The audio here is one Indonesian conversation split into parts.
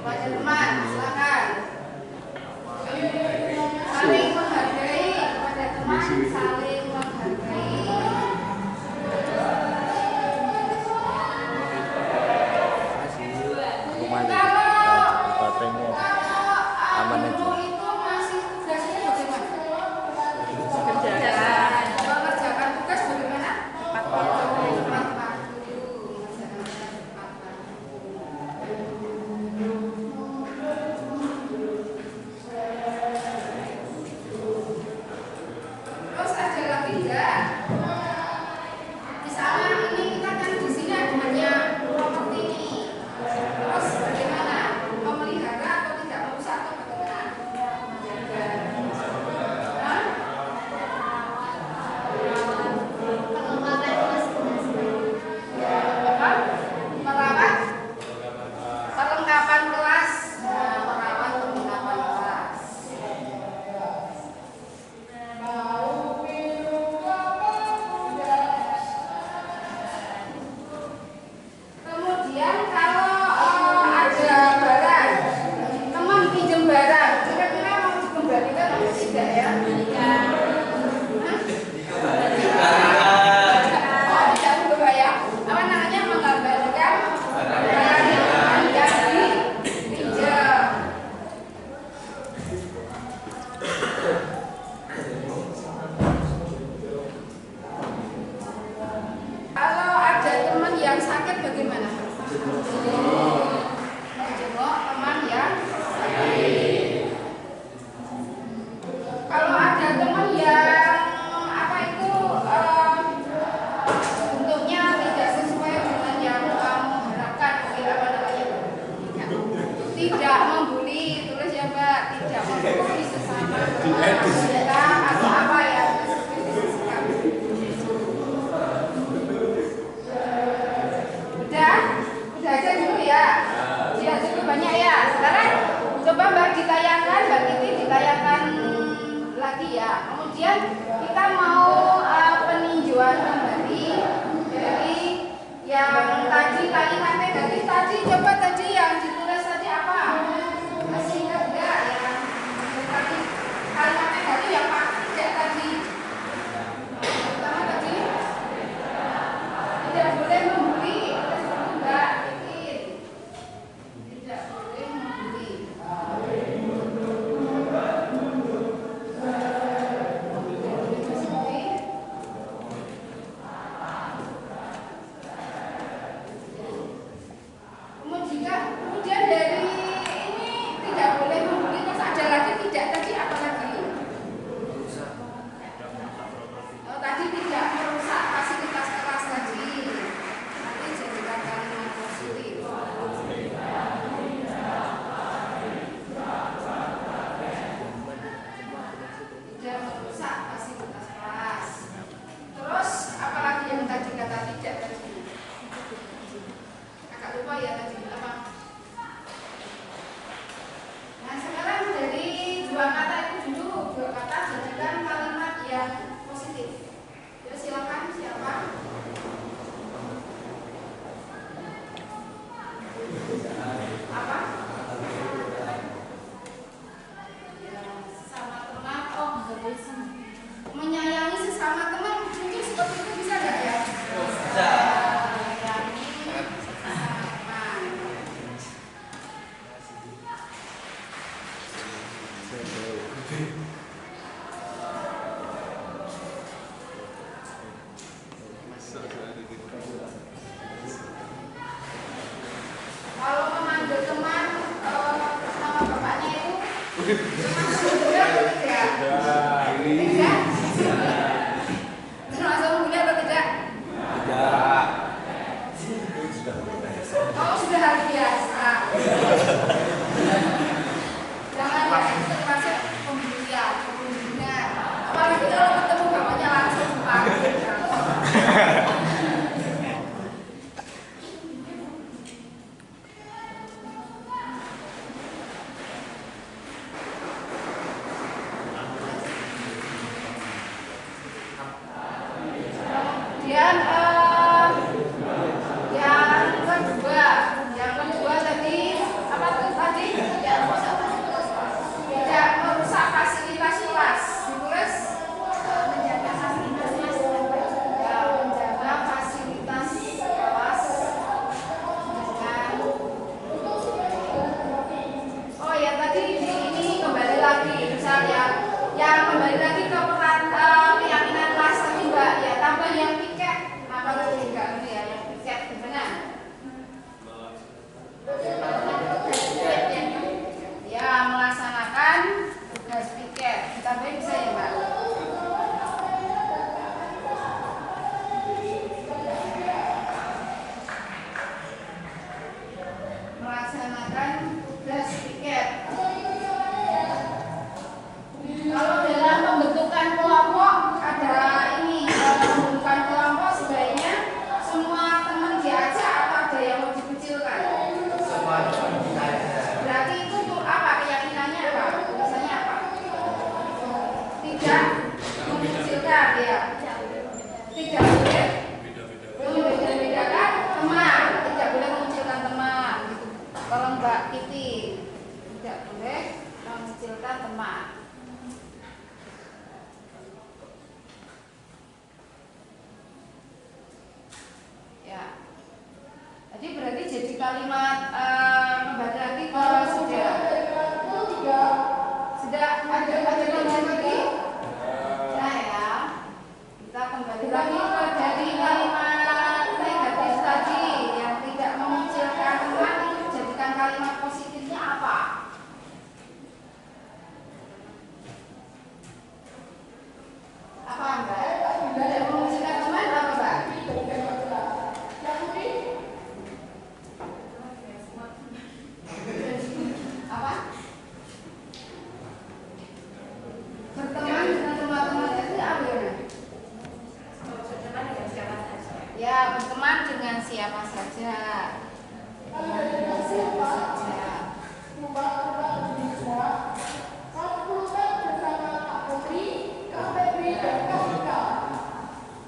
Baca teman, silakan. Saling menghargai kepada teman, saling menghargai. Kalau itu masih tugasnya bagaimana? Mengerjakan tugas bagaimana? Tepat waktu. Terus ada lagi enggak? Misalnya ini kita kan di sini adanya properti ini. Terus bagaimana? Memelihara atau tidak merusak atau bagaimana? Merawat perlengkapan kelas. Merawat perlengkapan kelas. Kemudian kalau ada barang, teman pinjam barang, kira-kira mau dikembalikan atau tidak ya? Oh, tidak berubah ya. Apa namanya, mengembalikan barang yang dipinjam. Kalau ada teman yang sakit bagaimana? Menjenguk teman yang sakit. Kalau ada teman yang apa itu bentuknya tidak sesuai dengan yang kamu harapkan, apa namanya? Tidak membuli, tulis ya Mbak. Tidak membuli sesama kita atau apa ya? Udah aja dulu ya. Sudah cukup banyak ya. Sekarang coba Mbak ditayangkan, Mbak Titi ditayangkan lagi ya. Kemudian kita mau peninjauan kembali dari yang tadi kalimatnya dari tadi. Coba tadi yang ditulis tadi apa? Masih ingat enggak ya? Tadi kalimatnya tadi yang Pak tidak tadi. Pertama tadi tidak boleh membuli. Mbak Titin, tidak boleh membuli. Kemudian dari ini tidak boleh membuli, terus ada lagi tidak tadi apa lagi? Oh, tadi tidak merusak fasilitas kelas tadi. Nanti jadikan kalimat positif. Tidak merusak fasilitas kelas. Terus apalagi yang tadi kata tidak tadi? Agak lupa ya tadi apa? Nah sekarang dari dua kata itu dulu, dua kata jadikan kalimat yang positif. Ya silakan siapa? Apa? Ya, sesama teman. Oh, menyayangi sesama teman mungkin seperti itu bisa nggak ya? Bisa. Menyayangi sesama teman. Kalau memanggil teman sama bapaknya itu termasuk bully atau tidak? Tidak. Termasuk bully atau tidak? Oh, sudah hal biasa. Jangan termasuk pembulian, pembulian. Apalagi kalau ketemu bapaknya langsung panggil. melaksanakan tugas piket. Kalau dalam pembentukan kelompok ada ini, pembentukan kelompok sebaiknya semua teman diajak atau ada yang mau dikucilkan? Semua teman diajak. Berarti itu tuh apa keyakinannya apa? Tulisannya apa? Tidak mengkucilkan ya. Tidak boleh membeda-bedakan teman. Tidak boleh mengucilkan teman. Kalau Mbak Kiti tidak boleh mengucilkan teman. Berarti jadi kalimat kembali lagi ke sudah ada lagi. Nah ya, kita kembali lagi ke dari kalimat negatif tadi yang tidak mengucilkan teman itu jadikan kalimat positifnya apa? Apa Mbak? Tidak mengucilkan teman apa Mbak? Apa? Berteman dengan teman-teman itu apa ya? Ya, berteman dengan siapa saja. Dengan siapa saja.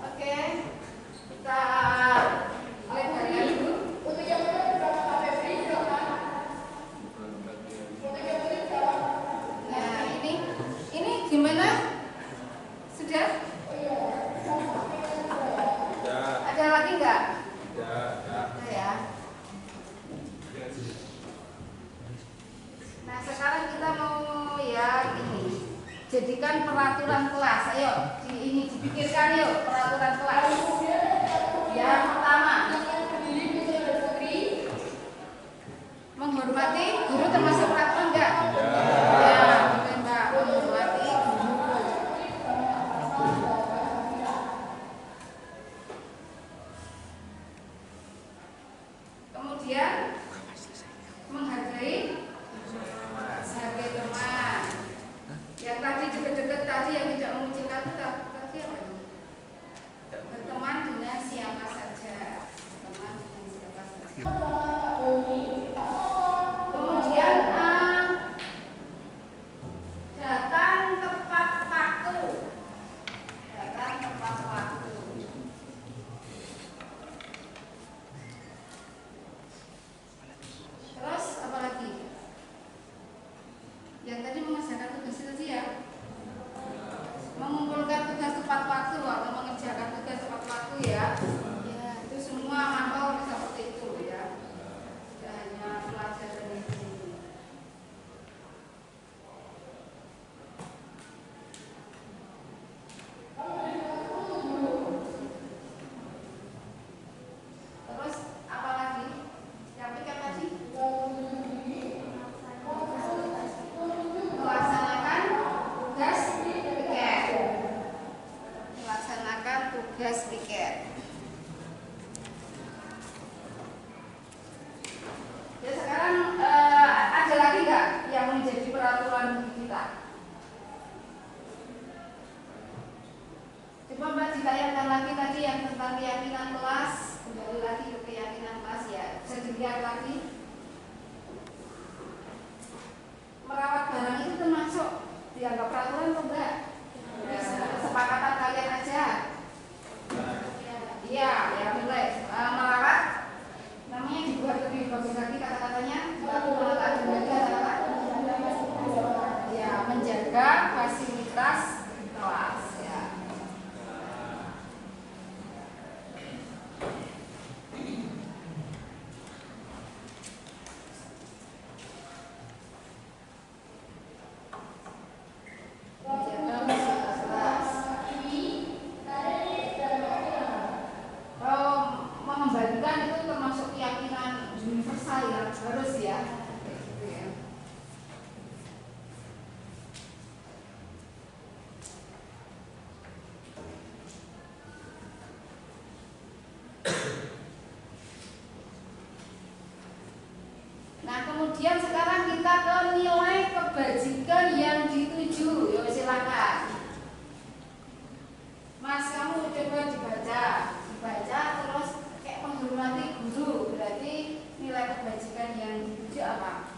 Oke, kita lebarkan dulu. Nah, ini gimana? Sudah? Ada lagi nggak? Ada ya. Nah, sekarang kita mau yang ini. Jadikan peraturan kelas. Ayo, ini dipikirkan yuk peraturan kelas. Yang pertama, menghormati guru termasuk peraturan enggak? Ya, boleh Mbak, menghormati guru. Kemudian menghargai sebagai teman. Yang tadi deket-deket tadi yang tidak mengucilkan itu tadi apa? Berteman dengan siapa saja. Berteman dengan siapa saja. Kemudian datang tepat waktu. Datang tepat waktu. Terus apa lagi? Yang tadi mengerjakan tugas itu ya. Mengumpulkan tugas tepat waktu atau mengerjakan tugas tepat waktu ya. Ya, itu semua mantau seperti itu ya. Tidak hanya pelajaran di sini. Terus apa lagi? Yang piket tadi? Melaksanakan tugas piket. Melaksanakan tugas piket. Ya sekarang ada lagi nggak yang menjadi peraturan bagi kita? Coba Mbak ditayangkan lagi tadi yang tentang keyakinan kelas. Kembali lagi ke keyakinan kelas ya. Bisa dilihat lagi. Merawat barang itu termasuk dianggap peraturan atau enggak? Kesepakatan kalian aja. Iya, ya boleh. Merawat namanya dibuat lebih bagus lagi kata-katanya. Ya, menjaga fasilitas kelas ya. Kemudian sekarang kita ke nilai kebajikan yang dituju. Yo silakan. Mas, kamu coba dibaca terus kayak menghormati guru. Berarti nilai kebajikan yang dituju apa?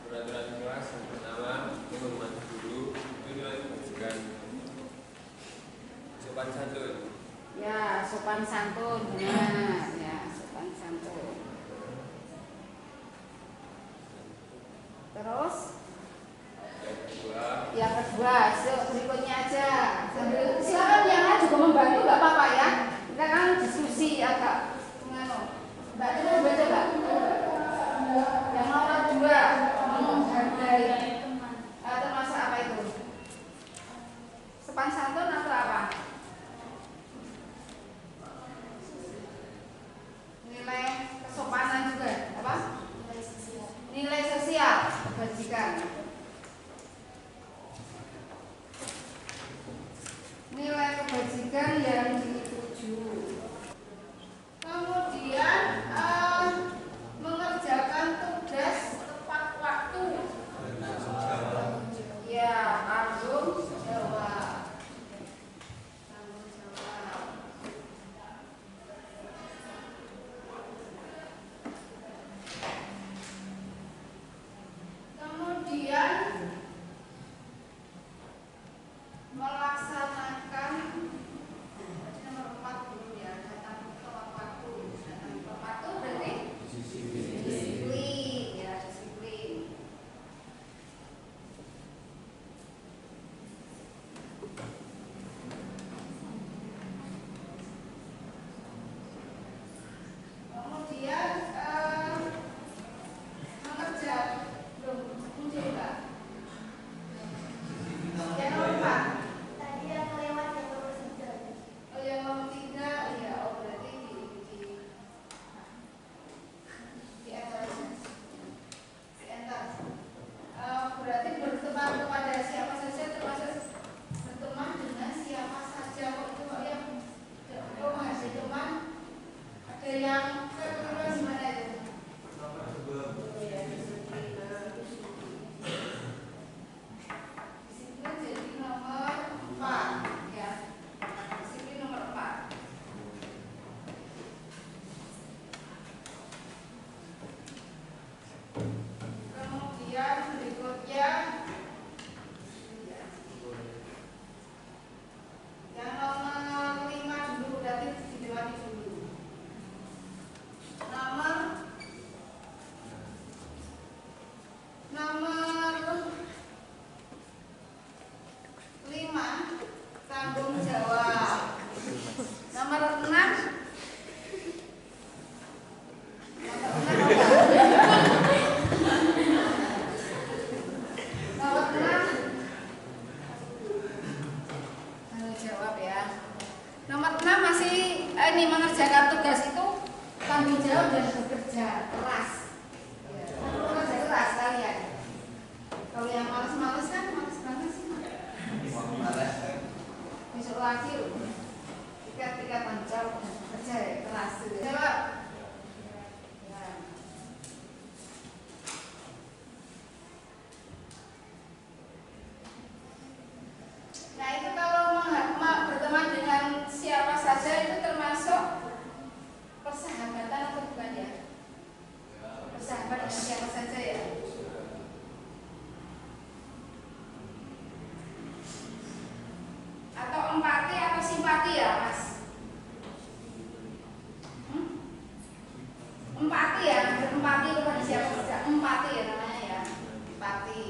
Peraturan kelas yang pertama menghormati guru itu nilai kebajikan. Sopan santun. Ya, sopan santun. Nah, ya, sopan santun. Terus yang kedua, berikutnya aja. Sambil silakan yang lain juga membantu, nggak apa-apa ya. Kita kan diskusi agak Mbak coba baca Mbak. Yang nomor 2, menghargai. Termasuk apa itu? Sopan santun atau apa? Nilai kesopanan juga, apa? Nilai sosial kebajikan. Nilai kebajikan yang dituju. Kemudian mengerjakan tugas tepat waktu. Ya, tanggung jawab. Tanggung jawab. Kemudian melaksanakan nomor 4 dulu ya, datang tepat waktu. Datang tepat waktu berarti disiplin ya, disiplin. Kemudian mengerjakan mencoba. Yang nomor 4. Tadi yang lewat yang nomor 3. Oh, yang nomor 3 ya, oh berarti di enter. Di enter. Berarti berteman kepada siapa saja, termasuk berteman dengan siapa saja. Kok itu kok yang masih teman? Ada yang kedua gimana itu? Ya, disiplin jadi nomor 4 ya. Disiplin nomor 4. Kemudian berikutnya yang nomor 5 dulu, berarti dilewati dulu. Nomor 5, tanggung jawab. Nomor 6 tanggung jawab ya. Nomor 6 masih ini mengerjakan tugas itu tanggung jawab dan bekerja keras. Ya, bekerja keras kalian. Kalau yang malas-malas kan malas banget sih. Besok lagi loh. Tiga tanggung jawab dan bekerja ya, keras. Jawab. Ya. Nah itu kalau berteman dengan siapa saja itu termasuk persahabatan atau bukan ya? Bersahabat dengan siapa saja ya? Atau empati atau simpati ya Mas? Empati ya, berempati kepada siapa saja. Empati ya namanya ya, empati.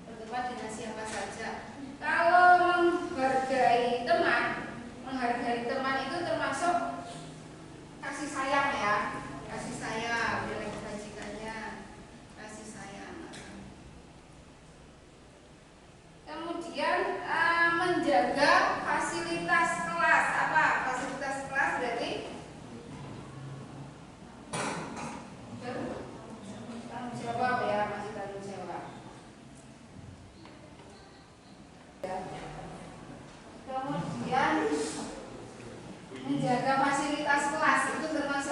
Berteman dengan siapa saja. Kalau menghargai teman itu termasuk kasih sayang ya, kasih sayang, nilai kebajikannya kasih sayang. Kemudian menjaga fasilitas kelas. Apa fasilitas kelas berarti? Tanggung jawab ya, masih tanggung jawab. Kemudian menjaga fasilitas kelas itu termasuk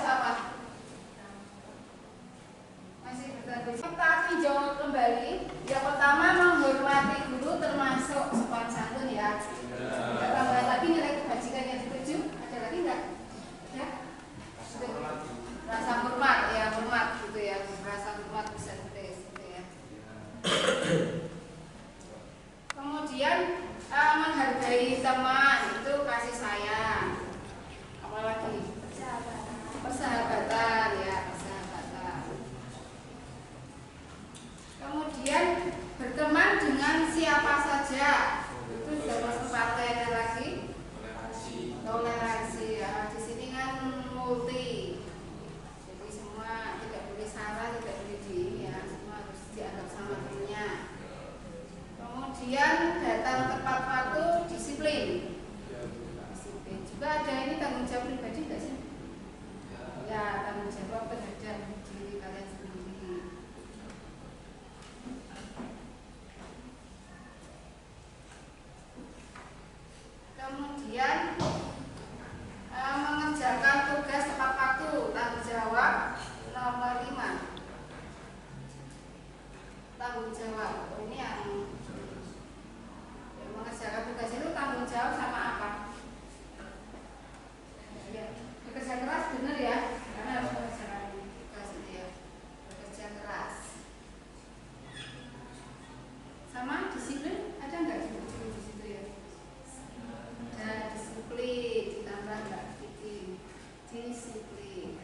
disiplin.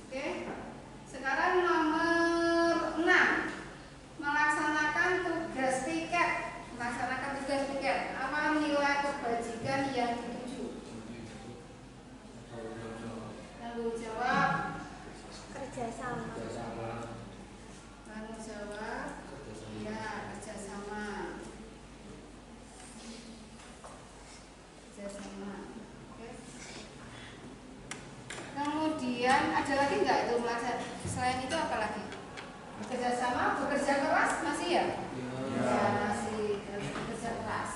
Oke. Sekarang nomor 6. Melaksanakan tugas piket. Melaksanakan tugas piket. Apa nilai kebajikan yang dituju? Tanggung jawab, Kerjasama. tanggung jawab, ya kerjasama, kerjasama. Oke. Kemudian ada lagi nggak itu melaksanakan? Selain itu apa lagi? Kerjasama, bekerja keras masih ya? Ya, masih bekerja keras.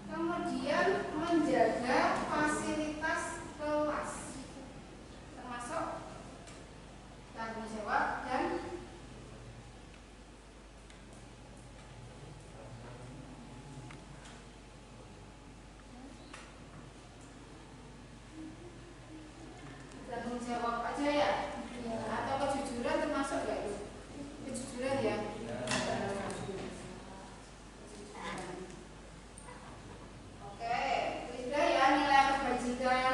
Kemudian menjaga fasilitas kelas, termasuk tanggung jawab dan tanggung jawab aja ya? Atau kejujuran termasuk nggak itu? Kejujuran ya? Oke, itu ya nilai kebajikan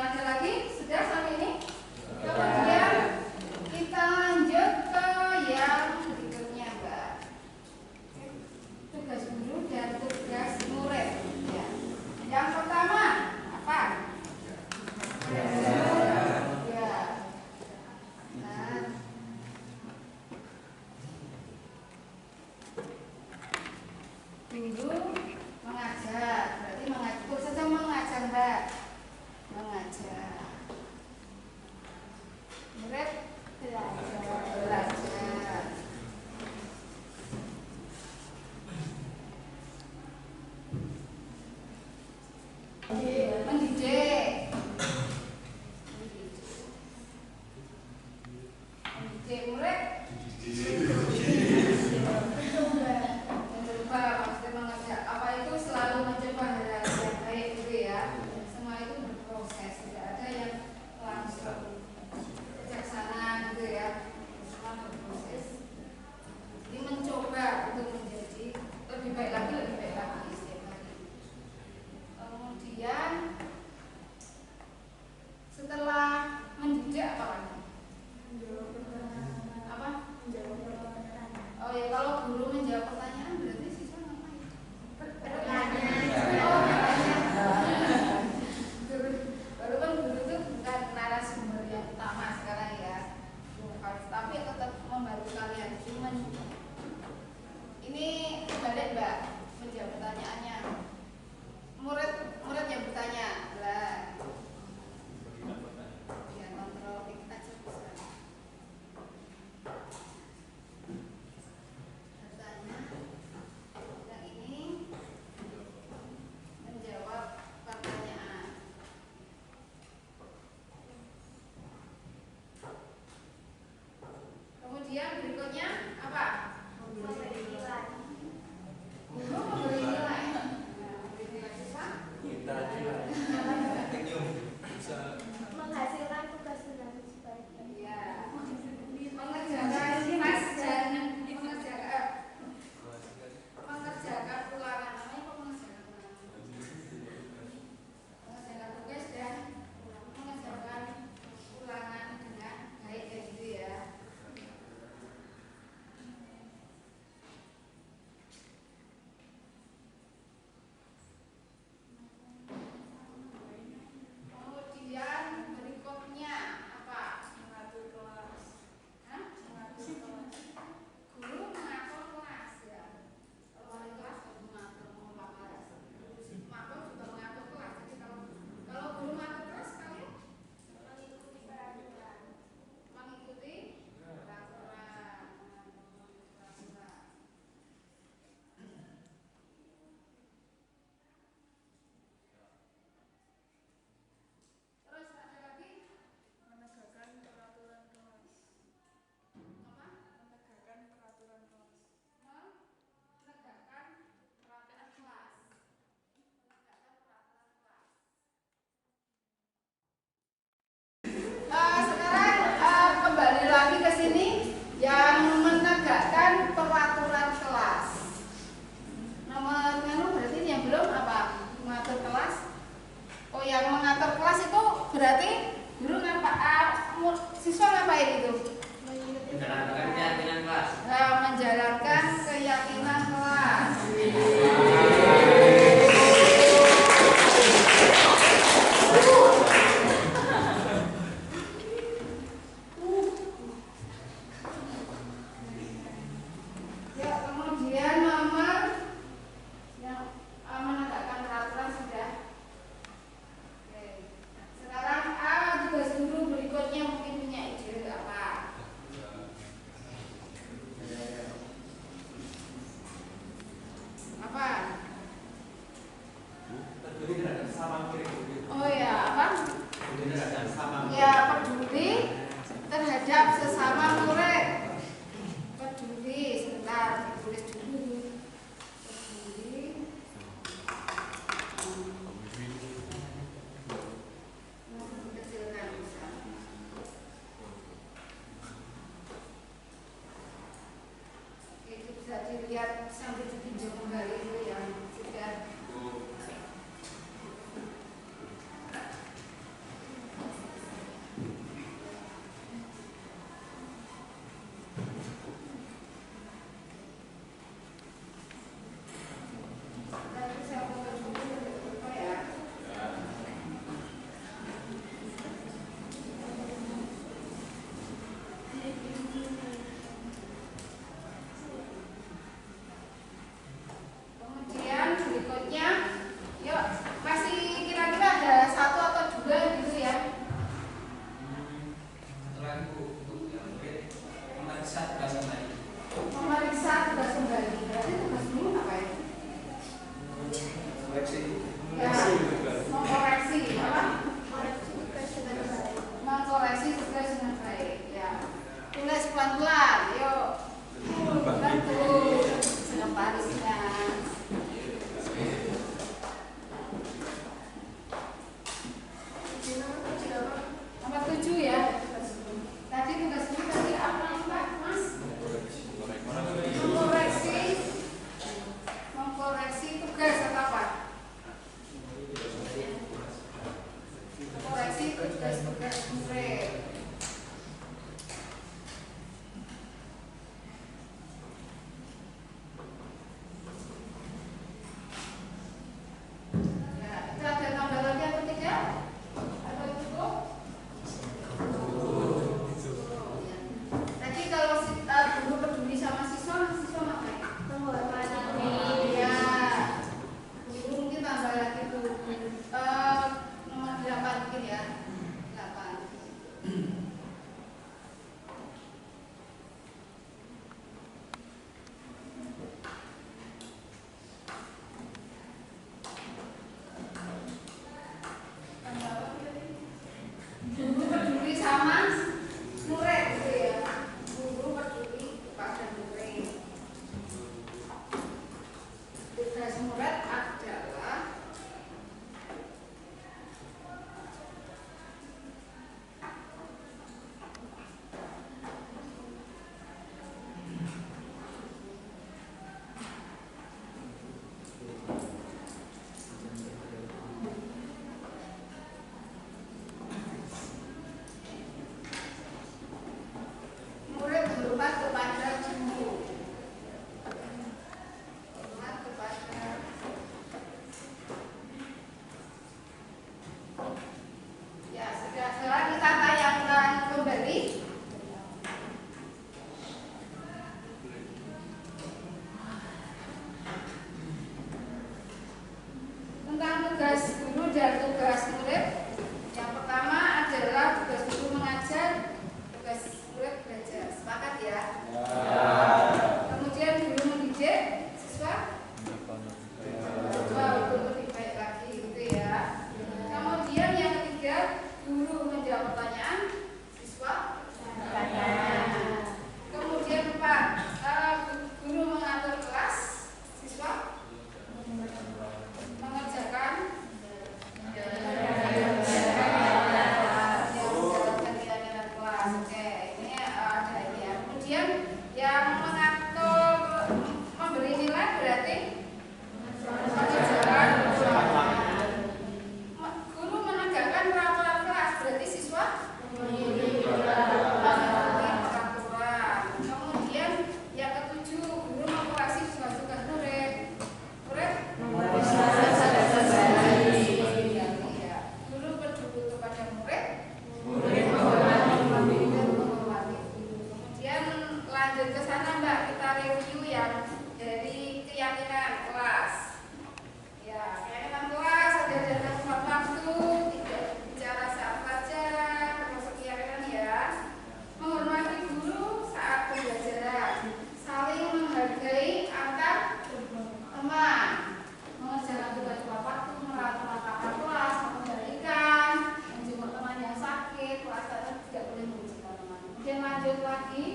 dan tugas murid. Yang pertama adalah tugas guru mengajar, tugas murid belajar. Sepakat ya? Kemudian guru mendidik, siswa coba untuk lebih baik lagi gitu ya. Kemudian yang ketiga, guru menjawab pertanyaan, siswa bertanya. Kemudian 4, guru mengatur kelas, siswa mengerjakan kelas. Oke, ini ada ini ya. Kemudian yang mengatur memberi nilai berarti mengerjakan. Guru menegakkan peraturan kelas berarti siswa peraturan. Kemudian yang ketujuh, guru mengoreksi tugas-tugas murid. Murid guru peduli kepada murid. Kemudian lanjut ke sana Mbak, kita review yang dari keyakinan kelas. Ya, keyakinan kelas ada jadwal tepat waktu, tidak bicara saat pelajaran, termasuk keyakinan ya. Menghormati guru saat pembelajaran, saling menghargai antar teman, mengerjakan tugas tepat waktu, merawat kakak kelas, mengendalikan, menjemput teman yang sakit, kelas tidak boleh mengucilkan teman. Kemudian lanjut lagi.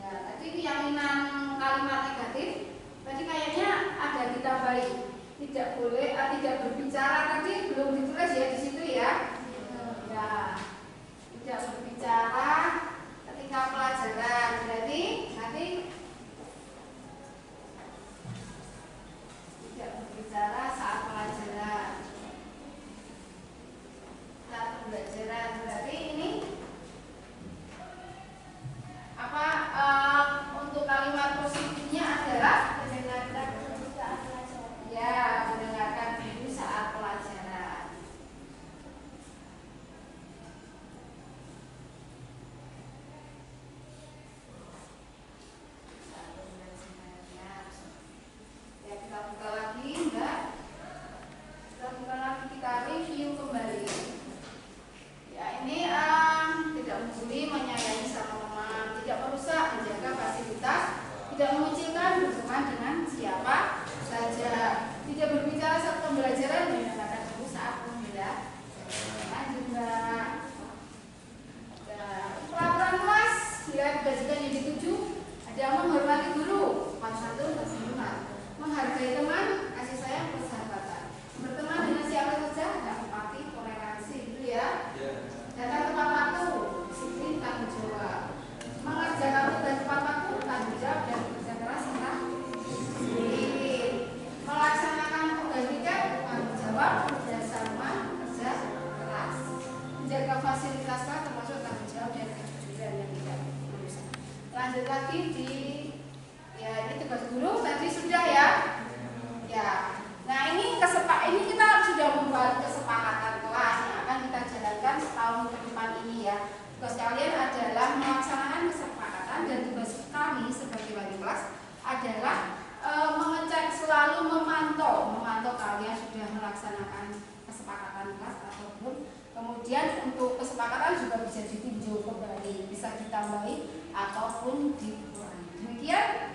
Ya, tadi keyakinan kalimat negatif, tadi kayaknya ada ditambahi. Tidak boleh, tidak berbicara tadi belum ditulis ya di situ ya. Ya, tidak berbicara ketika pelajaran, berarti nanti tidak berbicara saat pelajaran, saat pembelajaran, berarti ini apa untuk kalimat positifnya adalah mendengarkan guru saat pelajaran. Ya, mendengarkan guru saat pelajaran. Ya, kita buka lagi, Mbak. Kita buka lagi, kita review kembali. Ya, ini tidak membuli, menyayangi sama teman, tidak merusak, menjaga fasilitas, tidak mengucilkan, berteman dengan siapa saja, tidak berbicara saat pembelajaran, mendengarkan guru saat pembelajaran. Lanjut Mbak. Peraturan kelas bila dibagikan yang dituju ada menghormati guru, santun keseluruhan, menghargai teman, kasih sayang, persahabatan, berteman dengan siapa saja, ada empati, toleransi gitu ya. Datang tepat waktu, disiplin, tanggung jawab, mengerjakan tugas tepat waktu, tanggung jawab dan kerja keras serta disiplin, melaksanakan tugas tiket, tanggung jawab, kerjasama, kerja keras, menjaga fasilitas kelas termasuk tanggung jawab dan kejujuran yang tidak merusak. Lanjut lagi di ya ini tugas guru tadi sudah ya. Ya. Nah, ini kita sudah membuat kesepakatan kelas yang akan kita jalankan setahun ke depan ini ya. Tugas kalian adalah melaksanakan kesepakatan dan tugas kami sebagai wali kelas adalah mengecek, selalu memantau kalian sudah melaksanakan kesepakatan kelas ataupun kemudian untuk kesepakatan juga bisa ditinjau kembali, bisa ditambahi ataupun dikurangi. Demikian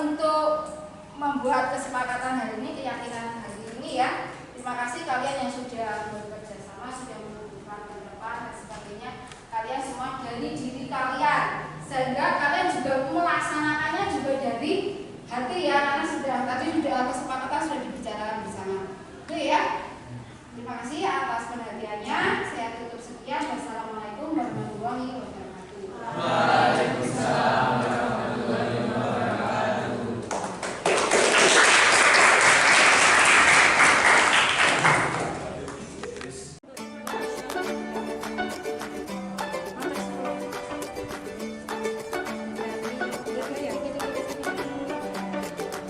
untuk membuat kesepakatan hari ini, keyakinan hari ini ya. Terima kasih kalian yang sudah bekerja sama, sudah menentukan ke depan dan sebagainya. Kalian semua dari diri kalian, sehingga kalian juga melaksanakannya juga dari hati ya, karena sudah kesepakatan sudah dibicarakan di sana. Oke ya. Terima kasih atas perhatiannya. Saya tutup sekian. Wassalamualaikum warahmatullahi wabarakatuh. Waalaikumsalam warahmatullahi wabarakatuh.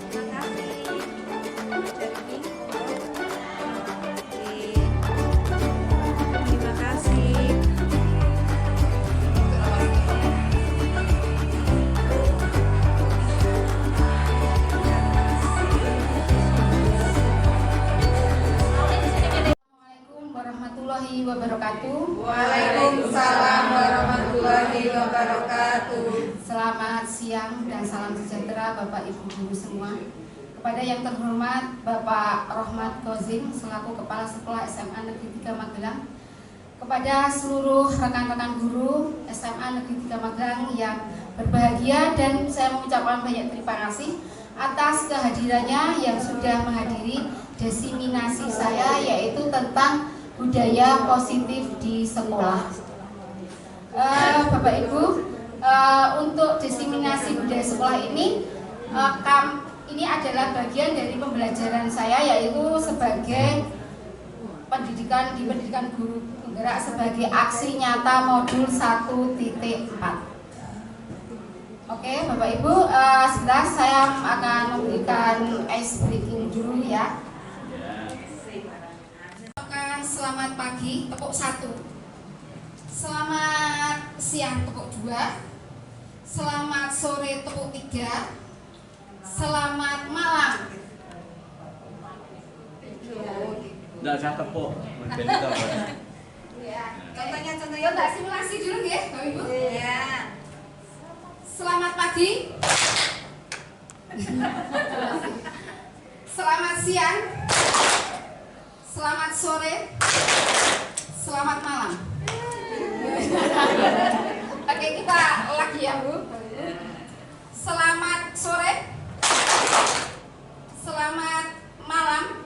Terima kasih. warahmatullahi wabarakatuh. Waalaikumsalam warahmatullahi wabarakatuh. Selamat siang dan salam sejahtera Bapak Ibu guru semua. Kepada yang terhormat Bapak Rohmat Kozim selaku Kepala Sekolah SMA Negeri 3 Magelang, kepada seluruh rekan-rekan guru SMA Negeri 3 Magelang yang berbahagia, dan saya mengucapkan banyak terima kasih atas kehadirannya yang sudah menghadiri desiminasi saya, yaitu tentang budaya positif di sekolah. Bapak Ibu, untuk desiminasi budaya sekolah ini adalah bagian dari pembelajaran saya, yaitu sebagai pendidikan guru penggerak sebagai aksi nyata modul 1.4. Oke, Bapak Ibu, sebentar saya akan memberikan ice breaking dulu ya. Selamat pagi, tepuk 1. Selamat siang, tepuk 2. Selamat sore, tepuk 3. Selamat malam. Nggak usah tepuk. Contohnya nggak simulasi dulu ya, Bapak Ibu. Ya. Selamat pagi. Selamat siang. Selamat sore. Selamat malam. Oke, kita lagi ya, Bu. Selamat sore. Selamat malam.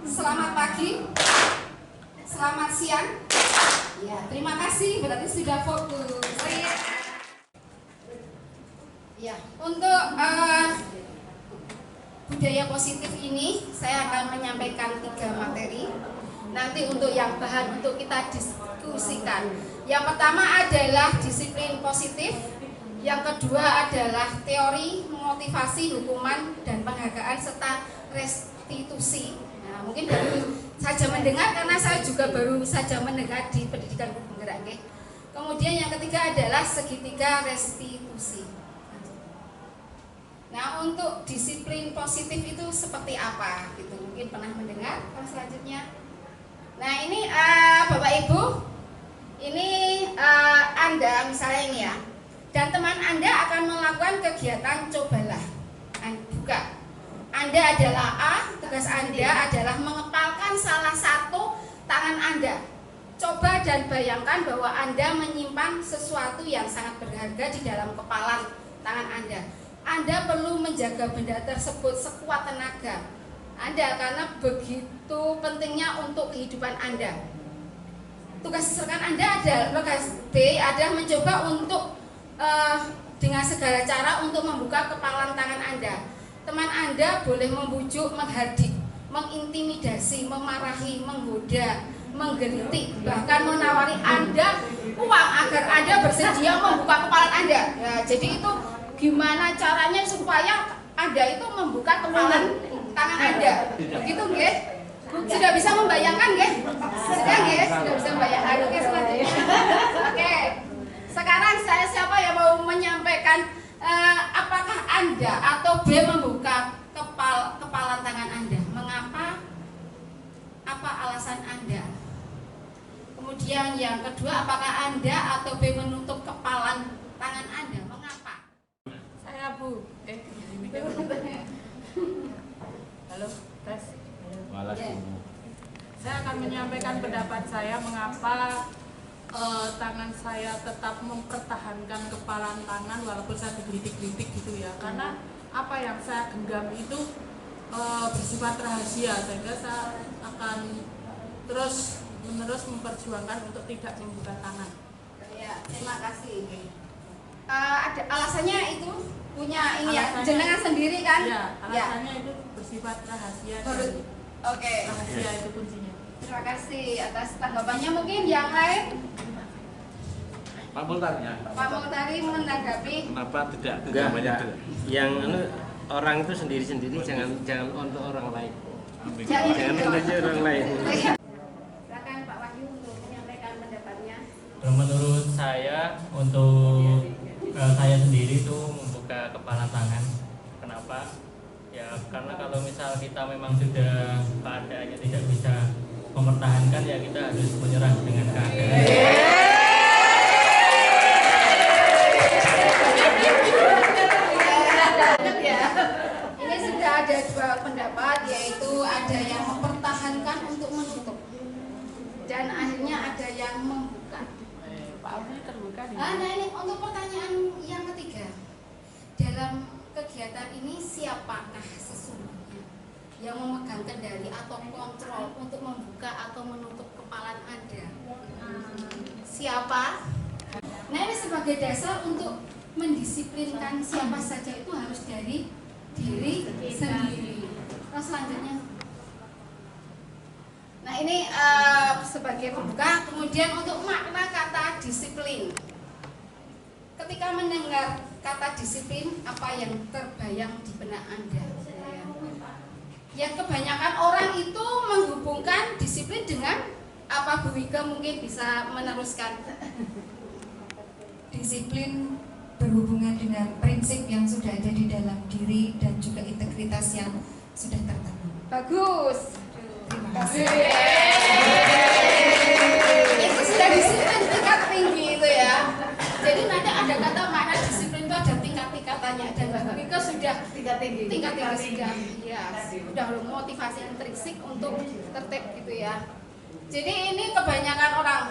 Selamat pagi. Selamat siang. Ya, terima kasih, berarti sudah fokus. Ya, untuk budaya positif ini saya akan menyampaikan 3 materi. Nanti untuk yang bahan untuk kita diskusikan. Yang pertama adalah disiplin positif. Yang kedua adalah teori, motivasi, hukuman, dan penghargaan serta restitusi. Nah, mungkin baru saja mendengar karena saya juga baru saja mendengar di pendidikan guru penggerak. Kemudian yang ketiga adalah segitiga restitusi. Nah, untuk disiplin positif itu seperti apa? Gitu, mungkin pernah mendengar. Kalau selanjutnya, nah ini Bapak Ibu, ini Anda misalnya ini ya, dan teman Anda akan melakukan kegiatan cobalah. Buka. Anda adalah A, tugas Anda adalah mengepalkan salah satu tangan Anda. Coba dan bayangkan bahwa Anda menyimpan sesuatu yang sangat berharga di dalam kepalan tangan Anda. Anda perlu menjaga benda tersebut sekuat tenaga Anda karena begitu pentingnya untuk kehidupan Anda. Tugas rekan Anda tugas B adalah mencoba untuk dengan segala cara untuk membuka kepalan tangan Anda. Teman Anda boleh membujuk, menghardik, mengintimidasi, memarahi, menggoda, menggelitik, bahkan menawari Anda uang agar Anda bersedia membuka kepalan Anda. Ya, jadi itu gimana caranya supaya Anda itu membuka kepalan tangan Anda. Begitu nggih? Sudah bisa membayangkan nggih? Sudah nggih? Sudah bisa membayangkan. Oke, selanjutnya. Oke. Sekarang siapa yang mau menyampaikan apakah Anda atau B membuka kepalan tangan Anda? Mengapa? Apa alasan Anda? Kemudian yang kedua, apakah Anda atau B menutup kepalan tangan Anda? Mengapa? Saya Bu. Halo, tes. Malas dulu. Saya akan menyampaikan pendapat saya mengapa tangan saya tetap mempertahankan kepalan tangan walaupun saya digelitik-gelitik gitu ya. Karena apa yang saya genggam itu bersifat rahasia, sehingga saya akan terus-menerus memperjuangkan untuk tidak membuka tangan. Ya, terima kasih. Ada alasannya itu punya ini ya, Alasannya- jenengan sendiri kan? Ya, alasannya itu bersifat rahasia. Oke. Rahasia itu kuncinya. Terima kasih atas tanggapannya. Mungkin yang lain, Pak Multan. Pak Multari menanggapi. Kenapa tidak Enggak. banyak Yang orang itu sendiri-sendiri, jangan untuk orang lain. Jangan untuk orang lain. Silakan Pak Wahyu untuk menyampaikan pendapatnya. Menurut saya, untuk saya sendiri itu membuka kepala tangan. Kenapa? Ya karena kalau misal kita memang sudah keadaannya tidak bisa mempertahankan ya kita harus menyerah dengan keadaan. Ini sudah ada dua pendapat, yaitu ada yang mempertahankan untuk menutup dan akhirnya ada yang membuka. Nah ini untuk pertanyaan yang ketiga, dalam kegiatan ini siapakah sesungguhnya yang memegang kendali atau kontrol untuk membuka atau menutup kepala Anda? Siapa? Nah ini sebagai dasar untuk mendisiplinkan siapa saja itu harus dari diri sendiri. Terus selanjutnya, nah ini sebagai pembuka. Kemudian untuk makna kata disiplin, ketika mendengar kata disiplin, apa yang terbayang di benak Anda? Yang kebanyakan orang itu menghubungkan disiplin dengan apa? Bu Wika mungkin bisa meneruskan. Disiplin berhubungan dengan prinsip yang sudah ada di dalam diri dan juga integritas yang sudah tertanam. Bagus. Terima kasih. Itu sudah disiplin tingkat tinggi itu ya. Jadi nanti ada kata makna disiplin itu ada tingkat-tingkatannya, dan Mbak Wika sudah tingkat tinggi sudah. Ya, sudah motivasi intrinsik untuk tertib gitu ya. Jadi ini kebanyakan orang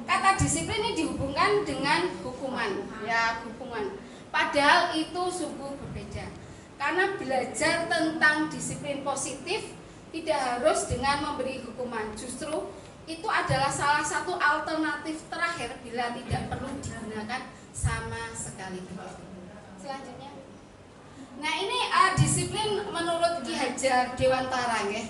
kata disiplin ini dihubungkan dengan hukuman, ya hukuman. Padahal itu sungguh berbeda. Karena belajar tentang disiplin positif tidak harus dengan memberi hukuman. Justru itu adalah salah satu alternatif terakhir bila tidak perlu digunakan sama sekali. Selanjutnya, nah ini disiplin menurut Ki Hajar Dewantara, ya.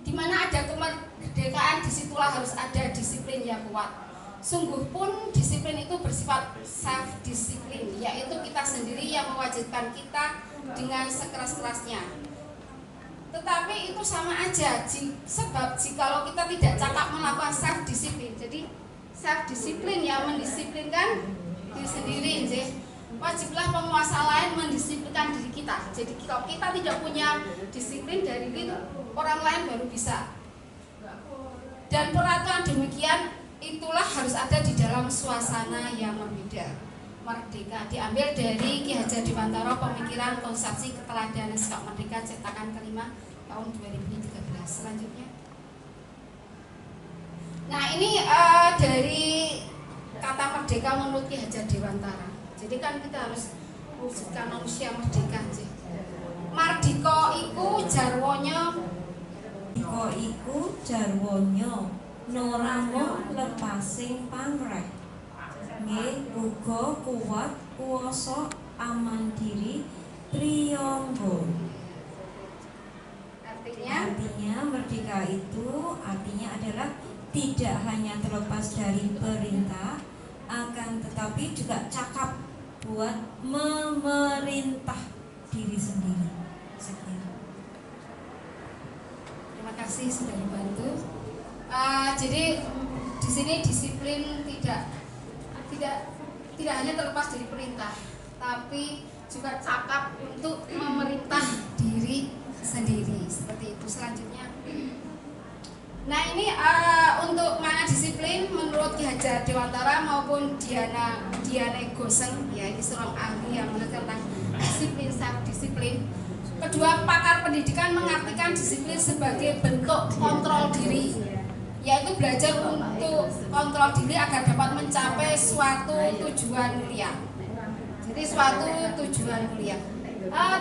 Di mana ada kemerdekaan, disitulah harus ada disiplin yang kuat. Sungguh pun disiplin itu bersifat self disiplin, yaitu kita sendiri yang mewajibkan kita dengan sekeras-kerasnya. Tetapi itu sama aja, sebab jikalau kita tidak cakap melakukan self disiplin, jadi self disiplin yang mendisiplinkan diri sendiri, wajiblah penguasa lain mendisiplinkan diri kita. Jadi kalau kita tidak punya disiplin dari itu, orang lain baru bisa. Dan peraturan demikian itulah harus ada di dalam suasana yang berbeda. Merdeka diambil dari Ki Hajar Dewantara, Pemikiran Konsepsi Keteladanan Sikap Merdeka, cetakan kelima tahun 2013. Selanjutnya, nah ini dari kata merdeka menurut Ki Hajar Dewantara. Jadi kan kita harus wujudkan manusia merdeka. Mardika iku jarwonya, Iko iku jarwonya noramo lepasing pamreh. Nggih uga kuat kuwasa aman diri priyangga. Artinya merdeka itu artinya adalah tidak hanya terlepas dari perintah, akan tetapi juga cakap buat memerintah diri sendiri. Sekian. Terima kasih sudah dibantu. Jadi di sini disiplin tidak hanya terlepas dari perintah, tapi juga cakap untuk memerintah diri sendiri. Seperti itu. Selanjutnya, nah ini untuk makna disiplin menurut Ki Hajar Dewantara maupun Diana Goseng, ya ini seorang ahli yang meneliti tentang disiplin self disiplin. Kedua pakar pendidikan mengartikan disiplin sebagai bentuk kontrol diri, yaitu belajar untuk kontrol diri agar dapat mencapai suatu tujuan mulia. Jadi suatu tujuan mulia.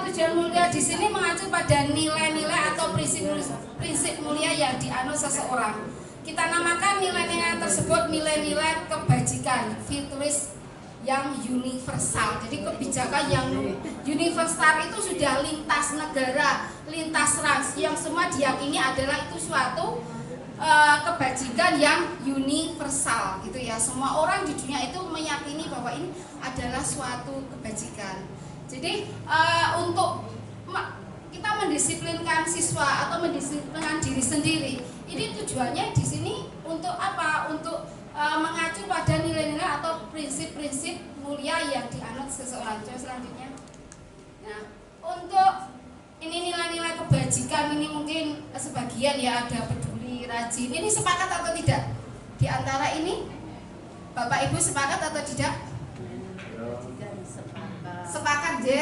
Tujuan mulia di sini mengacu pada nilai-nilai atau prinsip mulia yang dianut seseorang. Kita namakan nilai-nilai tersebut nilai-nilai kebajikan, virtues yang universal. Jadi kebijakan yang universal itu sudah lintas negara, lintas ras, yang semua diyakini adalah itu suatu kebajikan yang universal gitu ya. Semua orang di dunia itu meyakini bahwa ini adalah suatu kebajikan. Jadi untuk kita mendisiplinkan siswa atau mendisiplinkan diri sendiri, ini tujuannya di sini untuk apa? Untuk mengacu pada nilai-nilai atau prinsip-prinsip mulia yang dianut seseorang. Coba selanjutnya. Nah, untuk ini nilai-nilai kebajikan ini mungkin sebagian ya ada peduli mandiri, rajin. Ini sepakat atau tidak? Di antara ini Bapak Ibu sepakat atau tidak? Sepakat je.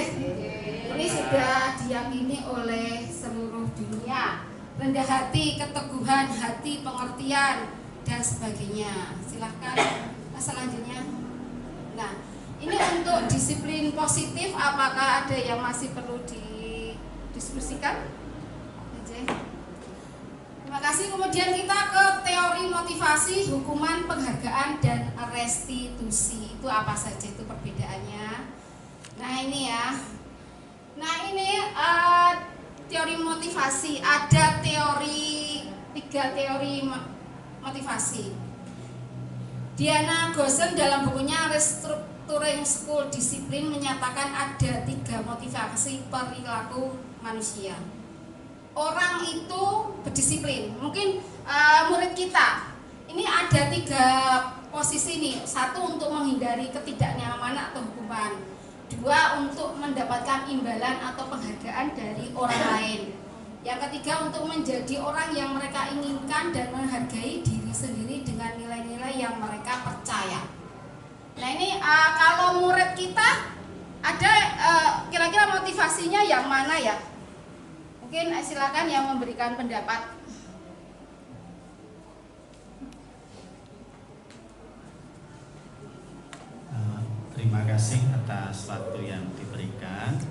Ini sudah diyakini oleh seluruh dunia. Rendah hati, keteguhan hati, pengertian dan sebagainya. Silahkan selanjutnya. Nah, ini untuk disiplin positif, apakah ada yang masih perlu didiskusikan? Terima kasih. Kemudian kita ke teori motivasi, hukuman, penghargaan, dan restitusi. Itu apa saja itu perbedaannya? Nah ini ya. Nah ini teori motivasi. Ada tiga teori motivasi. Diana Goosen dalam bukunya Restructuring School Discipline menyatakan ada 3 motivasi perilaku manusia. Orang itu berdisiplin. Mungkin murid kita ini ada 3 posisi nih. 1 untuk menghindari ketidaknyamanan atau hukuman. 2 untuk mendapatkan imbalan atau penghargaan dari orang lain. Yang ketiga untuk menjadi orang yang mereka inginkan dan menghargai diri sendiri dengan nilai-nilai yang mereka percaya. Nah ini kalau murid kita ada kira-kira motivasinya yang mana ya? Mungkin silakan yang memberikan pendapat. Terima kasih atas waktu yang diberikan.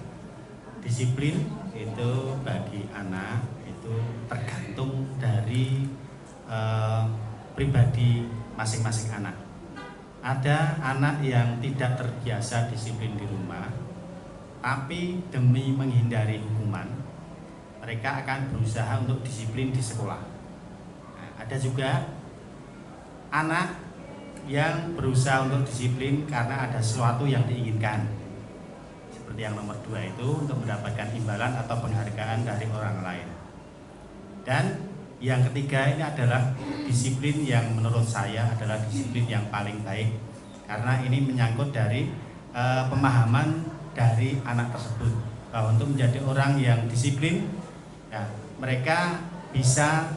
Disiplin itu bagi anak itu tergantung dari pribadi masing-masing anak. Ada anak yang tidak terbiasa disiplin di rumah, tapi demi menghindari hukuman, mereka akan berusaha untuk disiplin di sekolah. Nah, ada juga anak yang berusaha untuk disiplin karena ada sesuatu yang diinginkan. Seperti yang nomor 2 itu untuk mendapatkan imbalan atau penghargaan dari orang lain. Dan yang ketiga ini adalah disiplin yang menurut saya adalah disiplin yang paling baik. Karena ini menyangkut dari pemahaman dari anak tersebut. Bahwa untuk menjadi orang yang disiplin, ya, mereka bisa